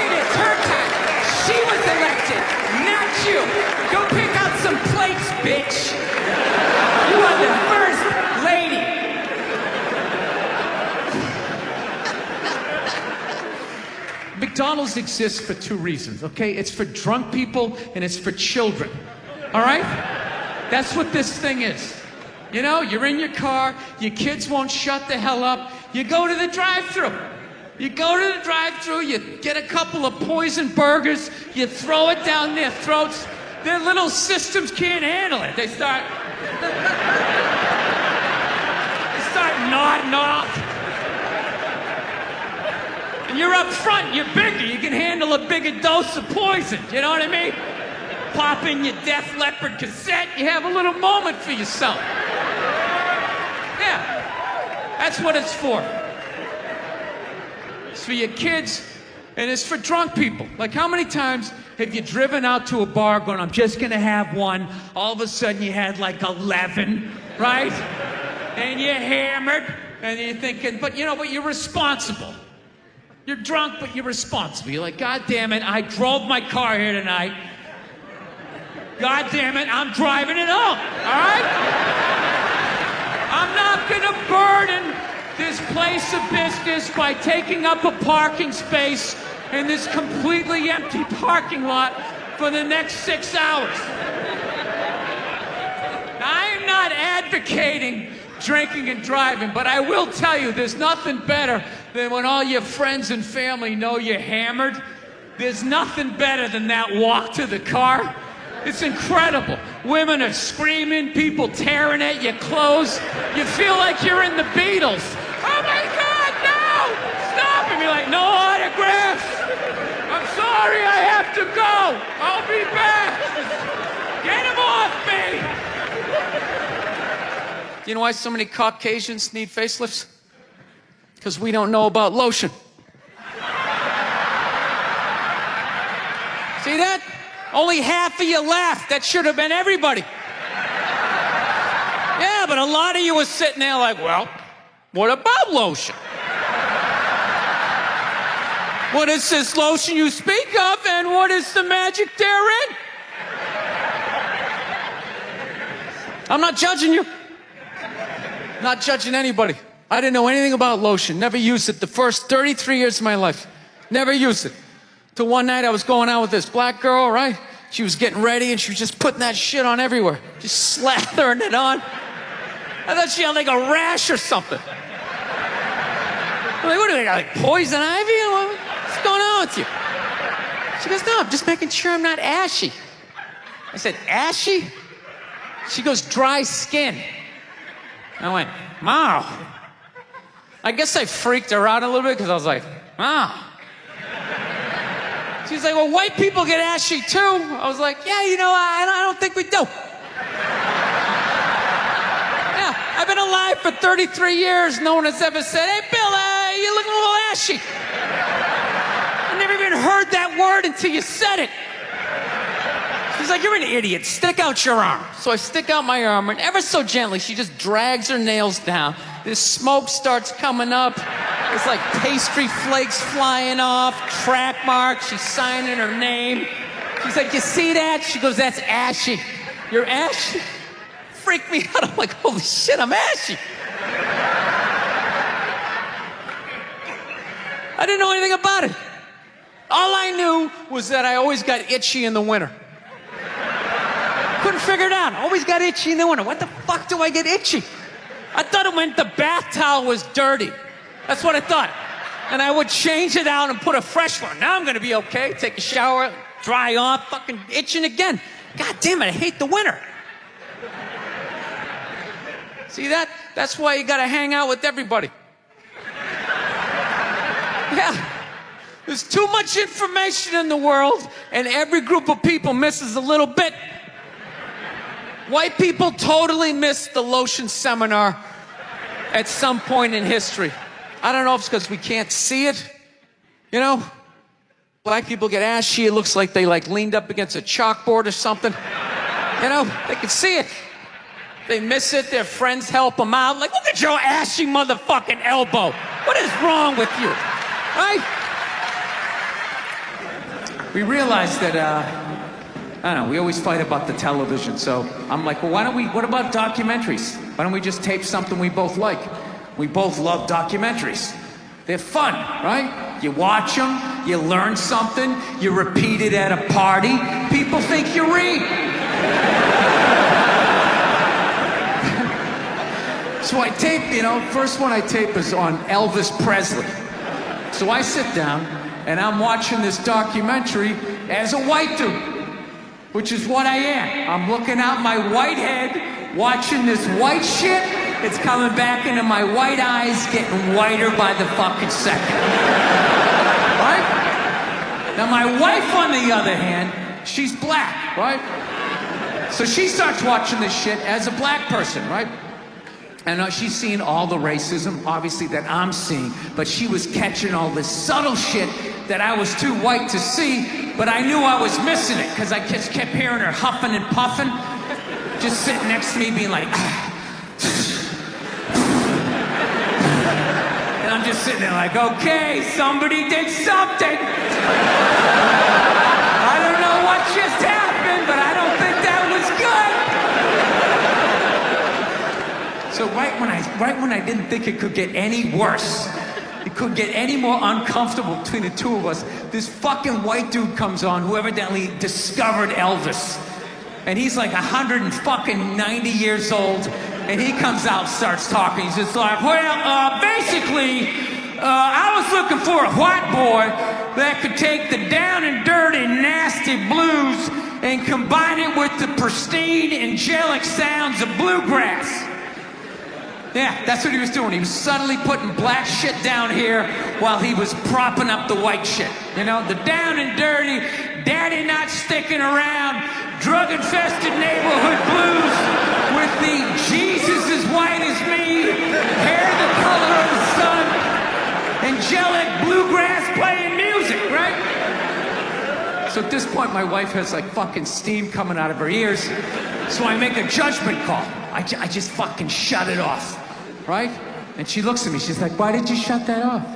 It is her time. She was elected, not you. Go pick out some plates, bitch. You are the first lady. McDonald's exists for two reasons, okay? It's for drunk people and it's for children, all right? That's what this thing is. You know, you're in your car, your kids won't shut the hell up, you go to the drive-thru. You go to the drive-thru, you get a couple of poison burgers, you throw it down their throats, their little systems can't handle it. They start nodding off. And you're up front, you're bigger, you can handle a bigger dose of poison, you know what I mean? Pop in your Def Leppard cassette, you have a little moment for yourself. Yeah, that's what it's for. It's for your kids, and it's for drunk people. Like, how many times have you driven out to a bar going, I'm just gonna have one, all of a sudden you had like 11, right? And you're hammered, and you're thinking, but you're responsible. You're drunk, but you're responsible. You're like, God damn it, I drove my car here tonight. God damn it, I'm driving it home, all right? I'm not gonna burden this place of business by taking up a parking space in this completely empty parking lot for the next 6 hours. Now, I am not advocating drinking and driving, but I will tell you, there's nothing better than when all your friends and family know you're hammered. There's nothing better than that walk to the car. It's incredible. Women are screaming, people tearing at your clothes. You feel like you're in the Beatles. Oh my God, no! Stop! And you're like, no autographs! I'm sorry, I have to go! I'll be back! Get him off me! Do you know why so many Caucasians need facelifts? Because we don't know about lotion. See that? Only half of you laughed. That should have been everybody. Yeah, but a lot of you were sitting there like, well, what about lotion? What is this lotion you speak of, and what is the magic therein? I'm not judging you. Not judging anybody. I didn't know anything about lotion. Never used it the first 33 years of my life. Never used it. Till one night I was going out with this black girl, right? She was getting ready and she was just putting that shit on everywhere. Just slathering it on. I thought she had like a rash or something. I'm like, what do they got, like poison ivy? What's going on with you? She goes, no, I'm just making sure I'm not ashy. I said, ashy? She goes, dry skin. I went, wow. I guess I freaked her out a little bit because I was like, wow. She's like, well, white people get ashy too. I was like, yeah, I don't think we do. Yeah, I've been alive for 33 years. No one has ever said, hey, Bill, you're looking a little ashy. I never even heard that word until you said it. She's like, you're an idiot. Stick out your arm. So I stick out my arm, and ever so gently, she just drags her nails down. This smoke starts coming up. It's like pastry flakes flying off, track marks. She's signing her name. She's like, you see that? She goes, that's ashy. You're ashy? Freaked me out. I'm like, holy shit, I'm ashy. I didn't know anything about it. All I knew was that I always got itchy in the winter. Couldn't figure it out. Always got itchy in the winter. What the fuck do I get itchy? I thought it meant the bath towel was dirty. That's what I thought. And I would change it out and put a fresh one. Now I'm gonna be okay. Take a shower, dry off, fucking itching again. God damn it, I hate the winter. See that? That's why you gotta hang out with everybody. Yeah. There's too much information in the world, and every group of people misses a little bit. White people totally missed the Lotion seminar at some point in history. I don't know if it's because we can't see it. You know? Black people get ashy, it looks like they leaned up against a chalkboard or something. You know? They can see it. They miss it, their friends help them out. Like, look at your ashy motherfucking elbow. What is wrong with you? Right? We realized that, I don't know, we always fight about the television, so I'm like, well, what about documentaries? Why don't we just tape something we both like? We both love documentaries. They're fun, right? You watch them, you learn something, you repeat it at a party, people think you read. So I tape, first one I tape is on Elvis Presley. So I sit down, and I'm watching this documentary as a white dude, which is what I am. I'm looking out my white head, watching this white shit. It's coming back into my white eyes, getting whiter by the fucking second. Right? Now my wife, on the other hand, she's black, right? So she starts watching this shit as a black person, right? And she's seeing all the racism, obviously, that I'm seeing, but she was catching all this subtle shit that I was too white to see, but I knew I was missing it, because I just kept hearing her huffing and puffing, just sitting next to me being like, and I'm just sitting there like, okay, somebody did something. I don't know what just happened, but I don't think that was good. So right when I didn't think it could get any worse, it could get any more uncomfortable between the two of us, this fucking white dude comes on who evidently discovered Elvis. And he's like 190 years old, and he comes out and starts talking. He's just like, well, basically, I was looking for a white boy that could take the down and dirty, nasty blues and combine it with the pristine, angelic sounds of bluegrass. Yeah, that's what he was doing. He was subtly putting black shit down here while he was propping up the white shit. You know, the down and dirty, daddy not sticking around, drug-infested neighborhood blues with the Jesus as white as me, hair the color of the sun, angelic bluegrass playing music, right? So at this point, my wife has like fucking steam coming out of her ears. So I make a judgment call. I just fucking shut it off. Right? And she looks at me, she's like, why did you shut that off?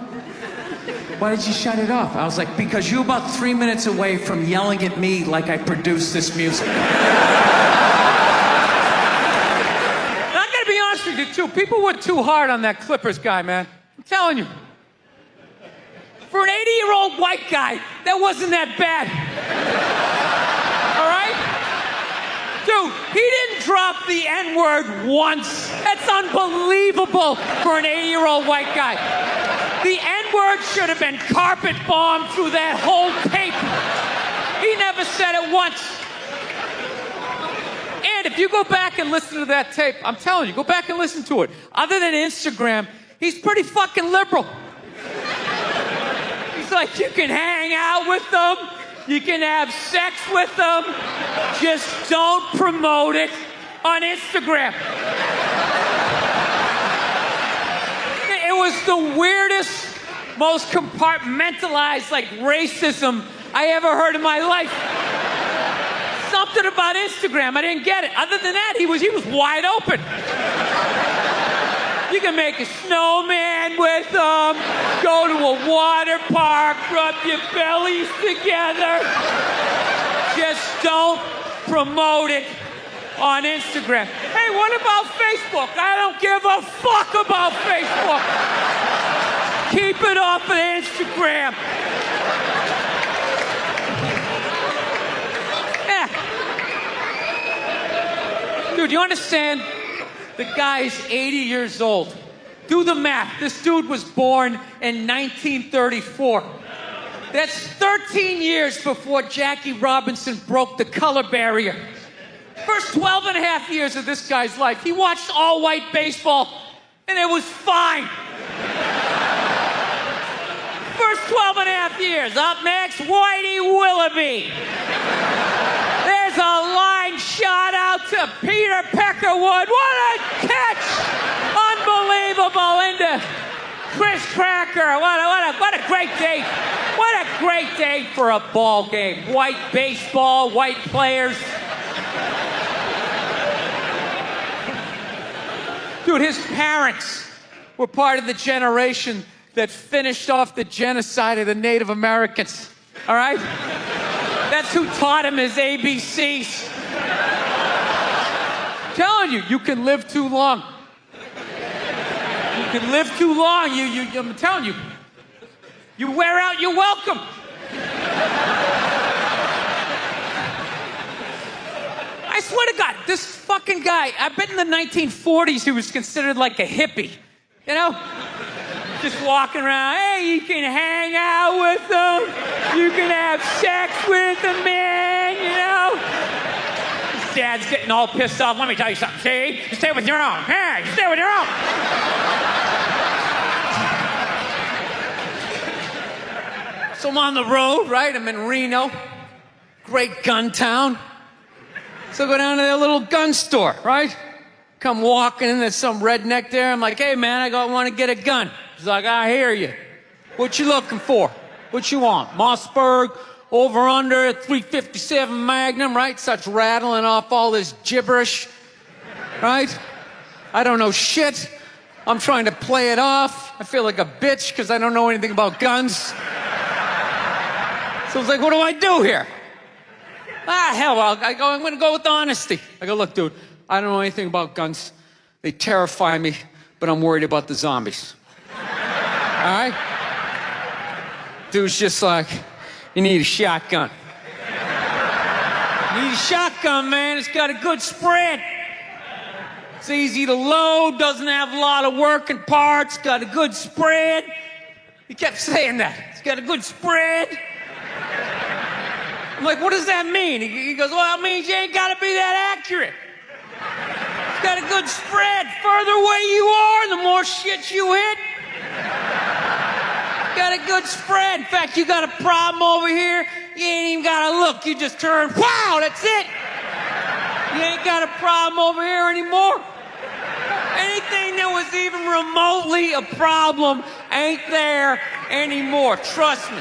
Why did you shut it off? I was like, because you're about 3 minutes away from yelling at me like I produced this music. And I gotta be honest with you too, people were too hard on that Clippers guy, man. I'm telling you. For an 80-year-old white guy, that wasn't that bad. All right? Dude, he didn't drop the N-word once. That's unbelievable for an 80-year-old white guy. The N-word should have been carpet bombed through that whole tape. He never said it once. And if you go back and listen to that tape, I'm telling you, go back and listen to it. Other than Instagram, he's pretty fucking liberal. He's like, you can hang out with them. You can have sex with them. Just don't promote it on Instagram. It was the weirdest, most compartmentalized, like, racism I ever heard in my life. Something about Instagram, I didn't get it. Other than that, he was wide open. You can make a snowman with them, go to a water park, rub your bellies together. Just don't promote it on Instagram. Hey, what about Facebook? I don't give a fuck about Facebook. Keep it off of Instagram. Yeah. Dude, you understand? The guy's 80 years old. Do the math. This dude was born in 1934. That's 13 years before Jackie Robinson broke the color barrier. First 12 and a half years of this guy's life, he watched all-white baseball, and it was fine. First 12 and a half years. Up next, Whitey Willoughby. There's a line shot out to Peter Peckerwood. What a catch! Unbelievable into Chris Cracker. What a great day. What a great day for a ball game. White baseball, white players. Dude, his parents were part of the generation that finished off the genocide of the Native Americans. All right? That's who taught him his ABCs. I'm telling you, you can live too long. You can live too long. I'm telling you. You wear out your welcome. I swear to God, this fucking guy, I bet in the 1940s he was considered like a hippie. You know? Just walking around, hey, you can hang out with them. You can have sex with them, man, you know? His dad's getting all pissed off. Let me tell you something, see? You stay with your own. Hey, you stay with your own. So I'm on the road, right? I'm in Reno. Great gun town. So I go down to their little gun store, right? Come walking in, there's some redneck there. I'm like, hey, man, I want to get a gun. He's like, I hear you. What you looking for? What you want? Mossberg, over under, 357 Magnum, right? Starts rattling off all this gibberish, right? I don't know shit. I'm trying to play it off. I feel like a bitch because I don't know anything about guns. So I was like, what do I do here? Hell, I go, I'm going to go with honesty. I go, look, dude, I don't know anything about guns. They terrify me, but I'm worried about the zombies. All right? Dude's just like, you need a shotgun. You need a shotgun, man. It's got a good spread. It's easy to load, doesn't have a lot of working parts, got a good spread. He kept saying that. It's got a good spread. I'm like, what does that mean? He goes, well, it means you ain't got to be that accurate. It's got a good spread. Further away you are, the more shit you hit. Got a good spread. In fact, you got a problem over here, you ain't even got to look. You just turn, wow, that's it. You ain't got a problem over here anymore. Anything that was even remotely a problem ain't there anymore. Trust me.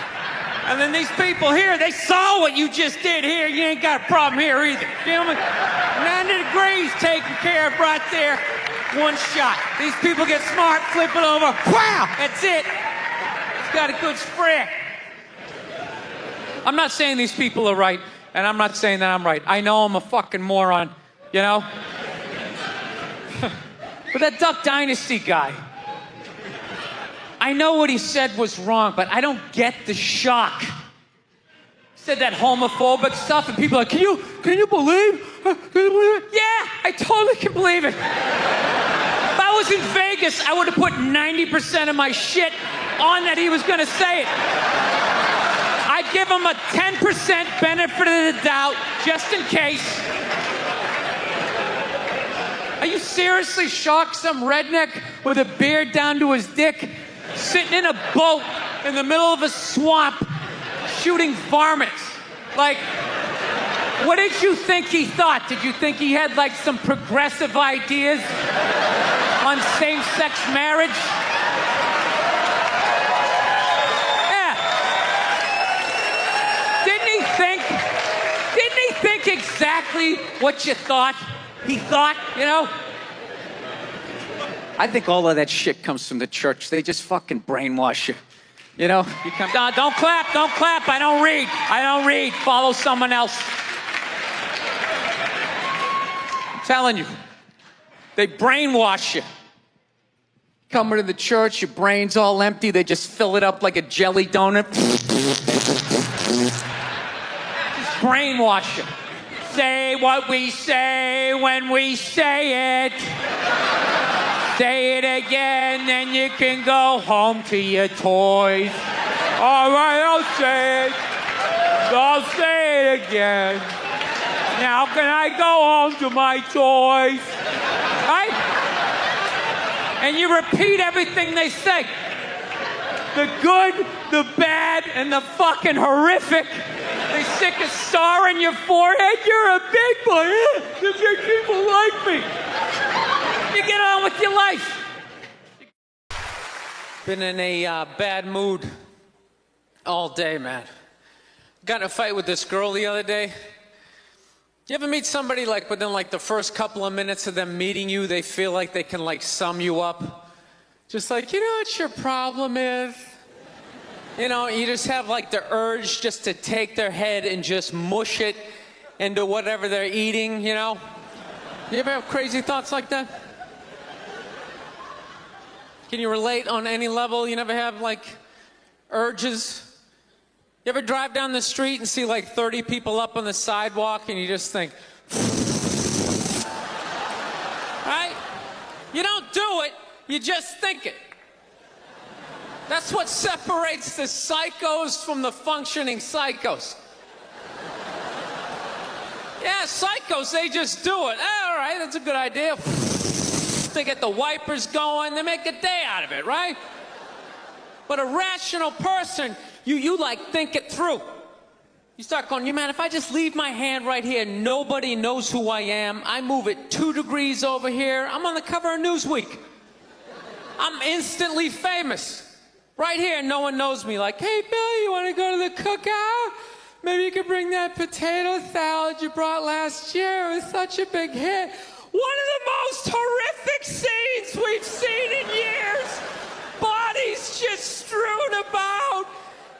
And then these people here, they saw what you just did here. You ain't got a problem here either. Feel me? 90 degrees taken care of right there. One shot. These people get smart, flip it over. Wow! That's it. It's got a good spread. I'm not saying these people are right, and I'm not saying that I'm right. I know I'm a fucking moron, you know? But that Duck Dynasty guy, I know what he said was wrong, but I don't get the shock. He said that homophobic stuff, and people are like, can you believe? Can you believe it? Yeah, I totally can believe it. If I was in Vegas, I would have put 90% of my shit on that he was going to say it. I'd give him a 10% benefit of the doubt, just in case. Are you seriously shocked some redneck with a beard down to his dick sitting in a boat in the middle of a swamp shooting varmints? Like, what did you think he thought? Did you think he had like some progressive ideas on same-sex marriage? Yeah. Didn't he think exactly what you thought he thought, you know? I think all of that shit comes from the church. They just fucking brainwash you. You know? You come, no, don't clap. I don't read. Follow someone else. I'm telling you. They brainwash you. Coming to the church, your brain's all empty. They just fill it up like a jelly donut. Just brainwash you. Say what we say when we say it. Say it again, then you can go home to your toys. All right, I'll say it. I'll say it again. Now can I go home to my toys? Right? And you repeat everything they say. The good, the bad, and the fucking horrific. They stick a star in your forehead. You're a big boy. The big people like me. You get on with your life. Been in a bad mood all day, man. Got in a fight with this girl the other day. You ever meet somebody like within like the first couple of minutes of them meeting you, they feel like they can like sum you up? Just like, you know what your problem is? You know, you just have like the urge just to take their head and just mush it into whatever they're eating, you know? You ever have crazy thoughts like that? Can you relate on any level? You never have like urges? You ever drive down the street and see like 30 people up on the sidewalk and you just think, right? You don't do it, you just think it. That's what separates the psychos from the functioning psychos. Yeah, psychos, they just do it. All right, that's a good idea. They get the wipers going, they make a day out of it, right? But a rational person, you like think it through. You start going, you man, if I just leave my hand right here, nobody knows who I am. I move it 2 degrees over here. I'm on the cover of Newsweek. I'm instantly famous. Right here, no one knows me. Like, hey, Bill, you want to go to the cookout? Maybe you could bring that potato salad you brought last year. It was such a big hit. One of the most horrific scenes we've seen in years. Bodies just strewn about.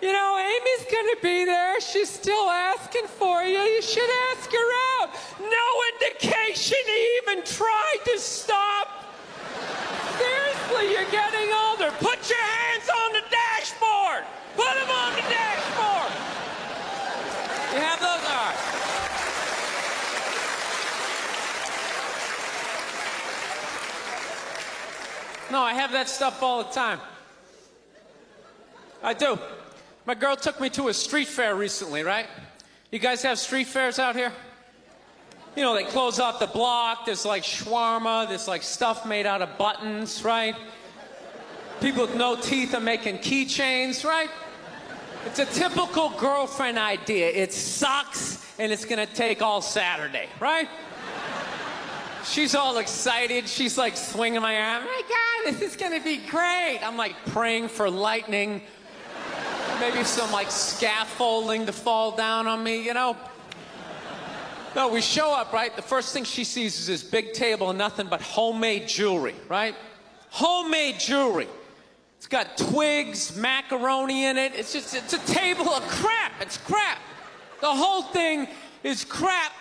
You know, Amy's gonna be there. She's still asking for you. You should ask her out. No indication he even tried to stop. Seriously, you're getting older. Put your hands on the dashboard. Put them on the dashboard. You have those? All right. No, I have that stuff all the time. I do. My girl took me to a street fair recently, right? You guys have street fairs out here? You know, they close off the block. There's like shawarma. There's like stuff made out of buttons, right? People with no teeth are making keychains, right? It's a typical girlfriend idea. It sucks, and it's gonna take all Saturday, right? She's all excited. She's like swinging my arm. Oh my God, this is gonna be great. I'm like praying for lightning. Maybe some like scaffolding to fall down on me, you know? No, we show up, right? The first thing she sees is this big table and nothing but homemade jewelry, right? Homemade jewelry. It's got twigs, macaroni in it. It's a table of crap. It's crap. The whole thing is crap.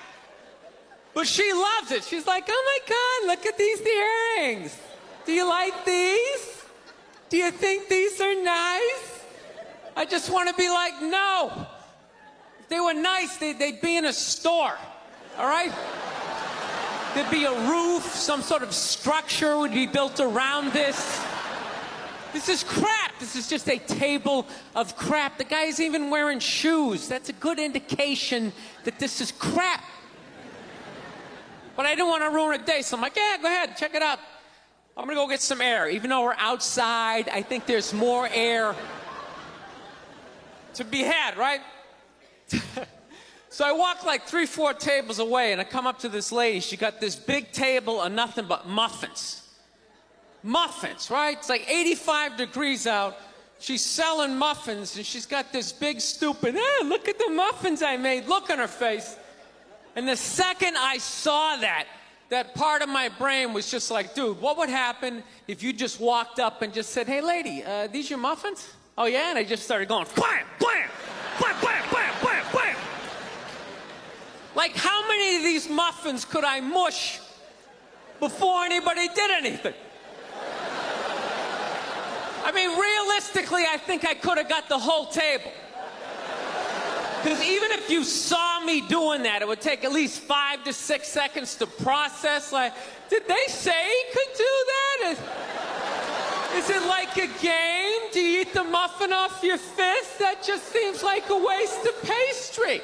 But she loves it. She's like, oh my God, look at these earrings. Do you like these? Do you think these are nice? I just want to be like, no. If they were nice, they'd be in a store, all right? There'd be a roof, some sort of structure would be built around this. This is crap. This is just a table of crap. The guy's even wearing shoes. That's a good indication that this is crap. But I didn't want to ruin a day, so I'm like, yeah, go ahead, check it out. I'm gonna go get some air. Even though we're outside, I think there's more air to be had, right? So I walk like 3-4 tables away, and I come up to this lady. She got this big table of nothing but muffins. Muffins, right? It's like 85 degrees out. She's selling muffins, and she's got this big, stupid, look at the muffins I made, look on her face. And the second I saw that part of my brain was just like, dude, what would happen if you just walked up and just said, hey, lady, these your muffins? Oh, yeah? And I just started going, blam, blam, blam, blam, blam, blam, blam. Like, how many of these muffins could I mush before anybody did anything? I mean, realistically, I think I could have got the whole table. Because even if you saw me doing that, it would take at least 5 to 6 seconds to process. Like, did they say he could do that? Is it like a game? do you eat the muffin off your fist? That just seems like a waste of pastry.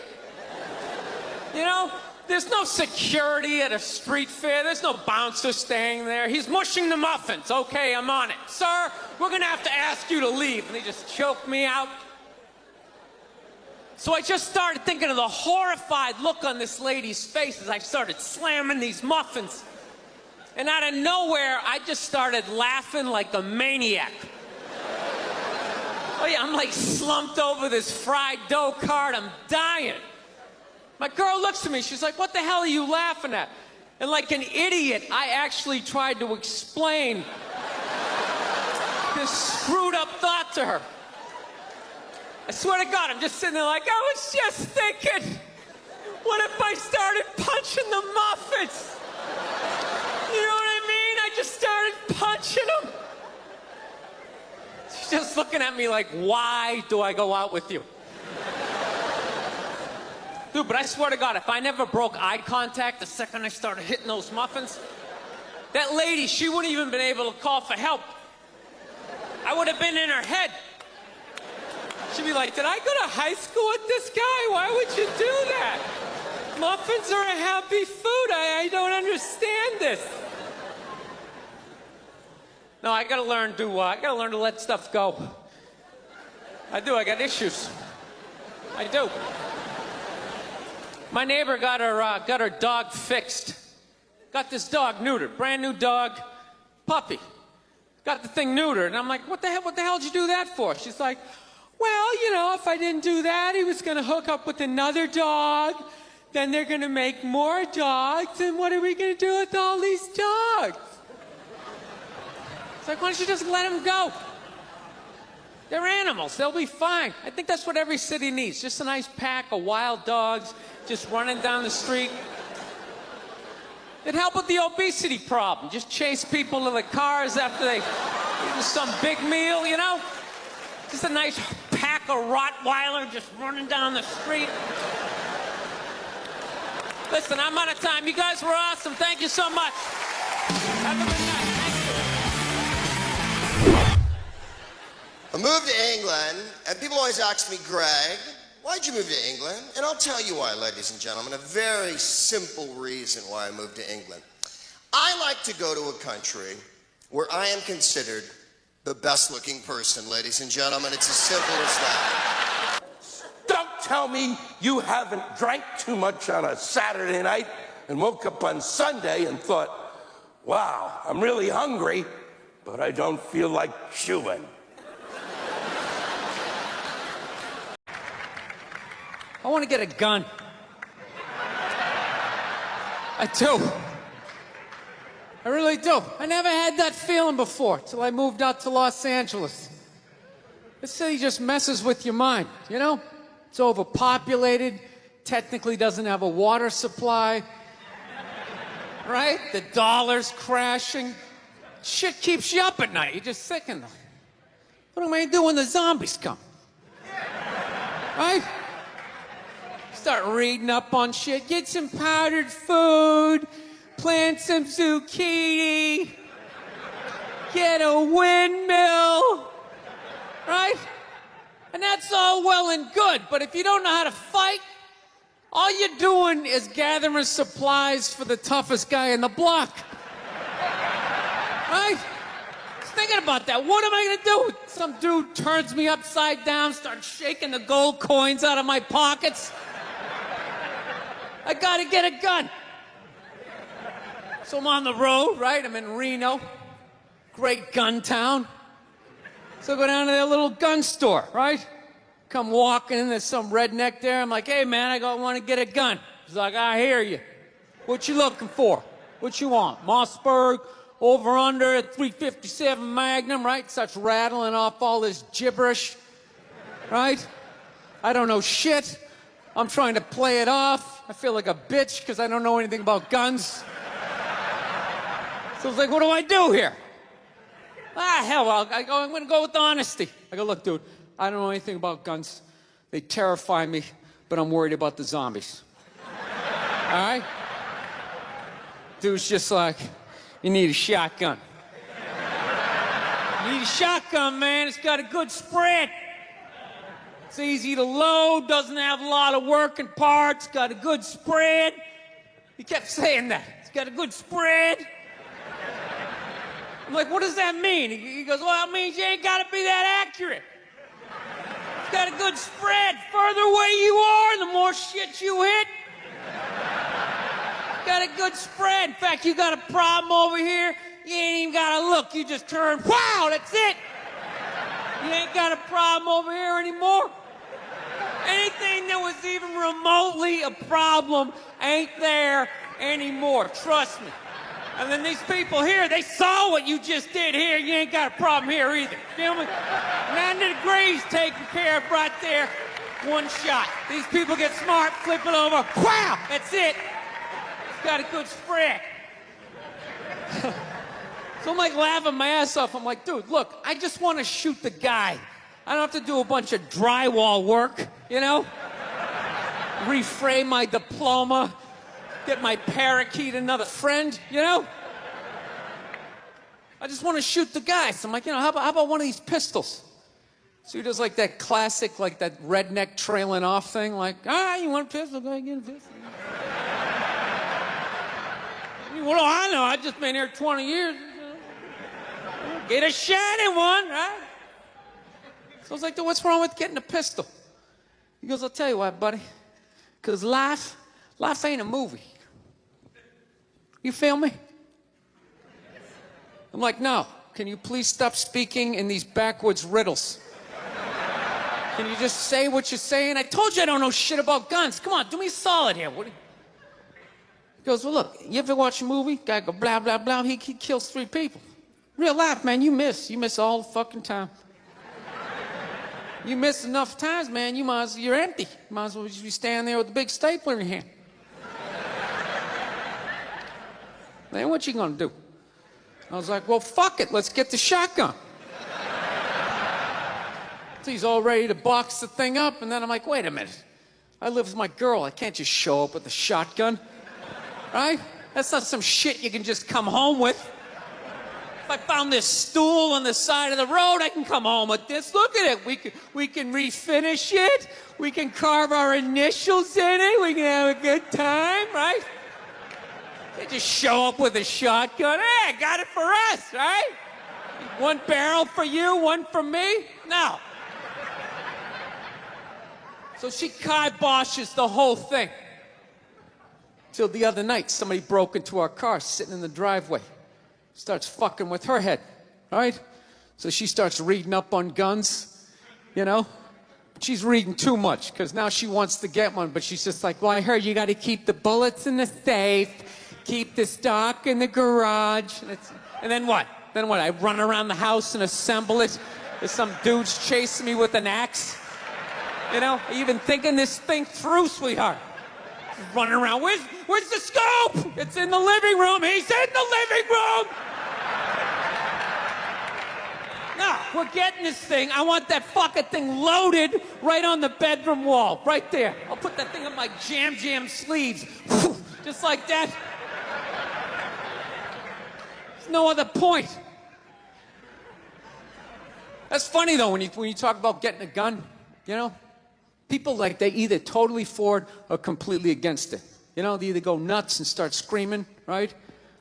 You know, there's no security at a street fair. There's no bouncer staying there. He's mushing the muffins. Okay, I'm on it. Sir, we're gonna have to ask you to leave. And they just choked me out. So I just started thinking of the horrified look on this lady's face as I started slamming these muffins. And out of nowhere, I just started laughing like a maniac. Oh yeah, I'm like slumped over this fried dough cart. I'm dying. My girl looks at me. She's like, what the hell are you laughing at? And like an idiot, I actually tried to explain this screwed up thought to her. I swear to God, I'm just sitting there like, I was just thinking, what if I started punching the muffins? You know what I mean? I just started punching them. She's just looking at me like, why do I go out with you? Dude, but I swear to God, if I never broke eye contact the second I started hitting those muffins, that lady, she wouldn't even been able to call for help. I would have been in her head. She'd be like, did I go to high school with this guy? Why would you do that? Muffins are a happy food. I don't understand this. No, I gotta learn to let stuff go. I do, I got issues. I do. My neighbor got her dog fixed. Got this dog neutered, brand new dog, puppy. Got the thing neutered, and I'm like, what the hell did you do that for? She's like, well, you know, if I didn't do that, he was gonna hook up with another dog, then they're gonna make more dogs, and what are we gonna do with all these dogs? It's like, why don't you just let them go? They're animals, they'll be fine. I think that's what every city needs, just a nice pack of wild dogs just running down the street. It'd help with the obesity problem. Just chase people to the cars after they eat some big meal, you know? Just a nice pack of Rottweiler just running down the street. Listen, I'm out of time. You guys were awesome. Thank you so much. Have a good night. I moved to England, and people always ask me, Greg, why'd you move to England? And I'll tell you why, ladies and gentlemen, a very simple reason why I moved to England. I like to go to a country where I am considered the best-looking person, ladies and gentlemen. It's as simple as that. Don't tell me you haven't drank too much on a Saturday night and woke up on Sunday and thought, wow, I'm really hungry, but I don't feel like chewing. I want to get a gun. I do. I really do. I never had that feeling before till I moved out to Los Angeles. This city just messes with your mind, you know? It's overpopulated, technically doesn't have a water supply, right? The dollar's crashing. Shit keeps you up at night. You're just thinking, what am I gonna do when the zombies come? Right? Start reading up on shit. Get some powdered food. Plant some zucchini. Get a windmill. Right? And that's all well and good. But if you don't know how to fight, all you're doing is gathering supplies for the toughest guy in the block. Right? Just thinking about that. What am I gonna do? Some dude turns me upside down, starts shaking the gold coins out of my pockets. I gotta get a gun. So I'm on the road, right? I'm in Reno. Great gun town. So I go down to their little gun store, right? Come walking in, there's some redneck there. I'm like, hey man, I want to get a gun. He's like, I hear you. What you looking for? What you want? Mossberg, over under, 357 Magnum, right? Starts rattling off all this gibberish, right? I don't know shit. I'm trying to play it off. I feel like a bitch because I don't know anything about guns. So I was like, what do I do here? Hell, I'm going to go with honesty. I go, look, dude, I don't know anything about guns. They terrify me, but I'm worried about the zombies. All right? Dude's just like, you need a shotgun. Need a shotgun, man. It's got a good spread. It's easy to load, doesn't have a lot of working parts, got a good spread. He kept saying that. It's got a good spread. I'm like, what does that mean? He goes, well, it means you ain't got to be that accurate. It's got a good spread. Further away you are, the more shit you hit. Got a good spread. In fact, you got a problem over here, you ain't even got to look. You just turn, wow, that's it. You ain't got a problem over here anymore. Anything that was even remotely a problem ain't there anymore. Trust me. And then these people here, they saw what you just did here. You ain't got a problem here either. Feel me? 90 degrees taken care of right there. One shot. These people get smart, flip it over. Wow! That's it. It's got a good spread. So I'm like laughing my ass off. I'm like, dude, look, I just want to shoot the guy. I don't have to do a bunch of drywall work, you know? Reframe my diploma, get my parakeet another friend, you know? I just want to shoot the guy. So I'm like, you know, how about one of these pistols? So he does like that classic, like that redneck trailing off thing, like, you want a pistol? Go ahead, get a pistol. What do I know? I've just been here 20 years. Get a shiny one, right? So I was like, dude, what's wrong with getting a pistol? He goes, I'll tell you what, buddy. Because life ain't a movie. You feel me? I'm like, no. Can you please stop speaking in these backwoods riddles? Can you just say what you're saying? I told you I don't know shit about guns. Come on, do me a solid here. He goes, well, look, you ever watch a movie? Guy go, blah, blah, blah. He kills 3 people. Real life, man, you miss. You miss all the fucking time. You miss enough times, man, you're empty. You might as well be standing there with a big stapler in your hand. Then what you gonna do? I was like, well, fuck it, let's get the shotgun. So he's all ready to box the thing up, and then I'm like, wait a minute. I live with my girl, I can't just show up with a shotgun, right? That's not some shit you can just come home with. If I found this stool on the side of the road, I can come home with this. Look at it. We can refinish it. We can carve our initials in it. We can have a good time, right? They just show up with a shotgun. Hey, I got it for us, right? One barrel for you, one for me? No. So she kiboshes the whole thing. Till the other night, somebody broke into our car sitting in the driveway. Starts fucking with her head, right? So she starts reading up on guns, you know? She's reading too much, because now she wants to get one, but she's just like, well, I heard you got to keep the bullets in the safe, keep the stock in the garage. And then what? Then what? I run around the house and assemble it? There's some dude's chasing me with an axe? You know? Are you even thinking this thing through, sweetheart? Running around. Where's the scope? It's in the living room. He's in the living room. No, we're getting this thing. I want that fucking thing loaded right on the bedroom wall. Right there. I'll put that thing on my jam sleeves. Just like that. There's no other point. That's funny, though, when you talk about getting a gun, you know? People, like, they either totally for it or completely against it. You know, they either go nuts and start screaming, right?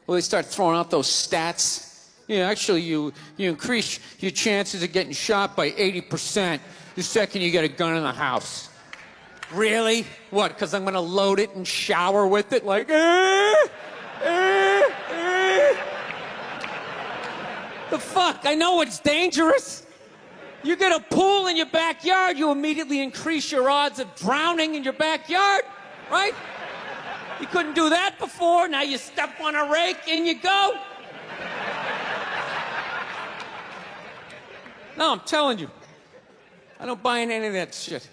Or they start throwing out those stats. Yeah, actually, you increase your chances of getting shot by 80% the second you get a gun in the house. Really? What, because I'm going to load it and shower with it? Like, The fuck? I know it's dangerous. You get a pool in your backyard, you immediately increase your odds of drowning in your backyard, right? You couldn't do that before, now you step on a rake, in you go. No, I'm telling you, I don't buy in any of that shit.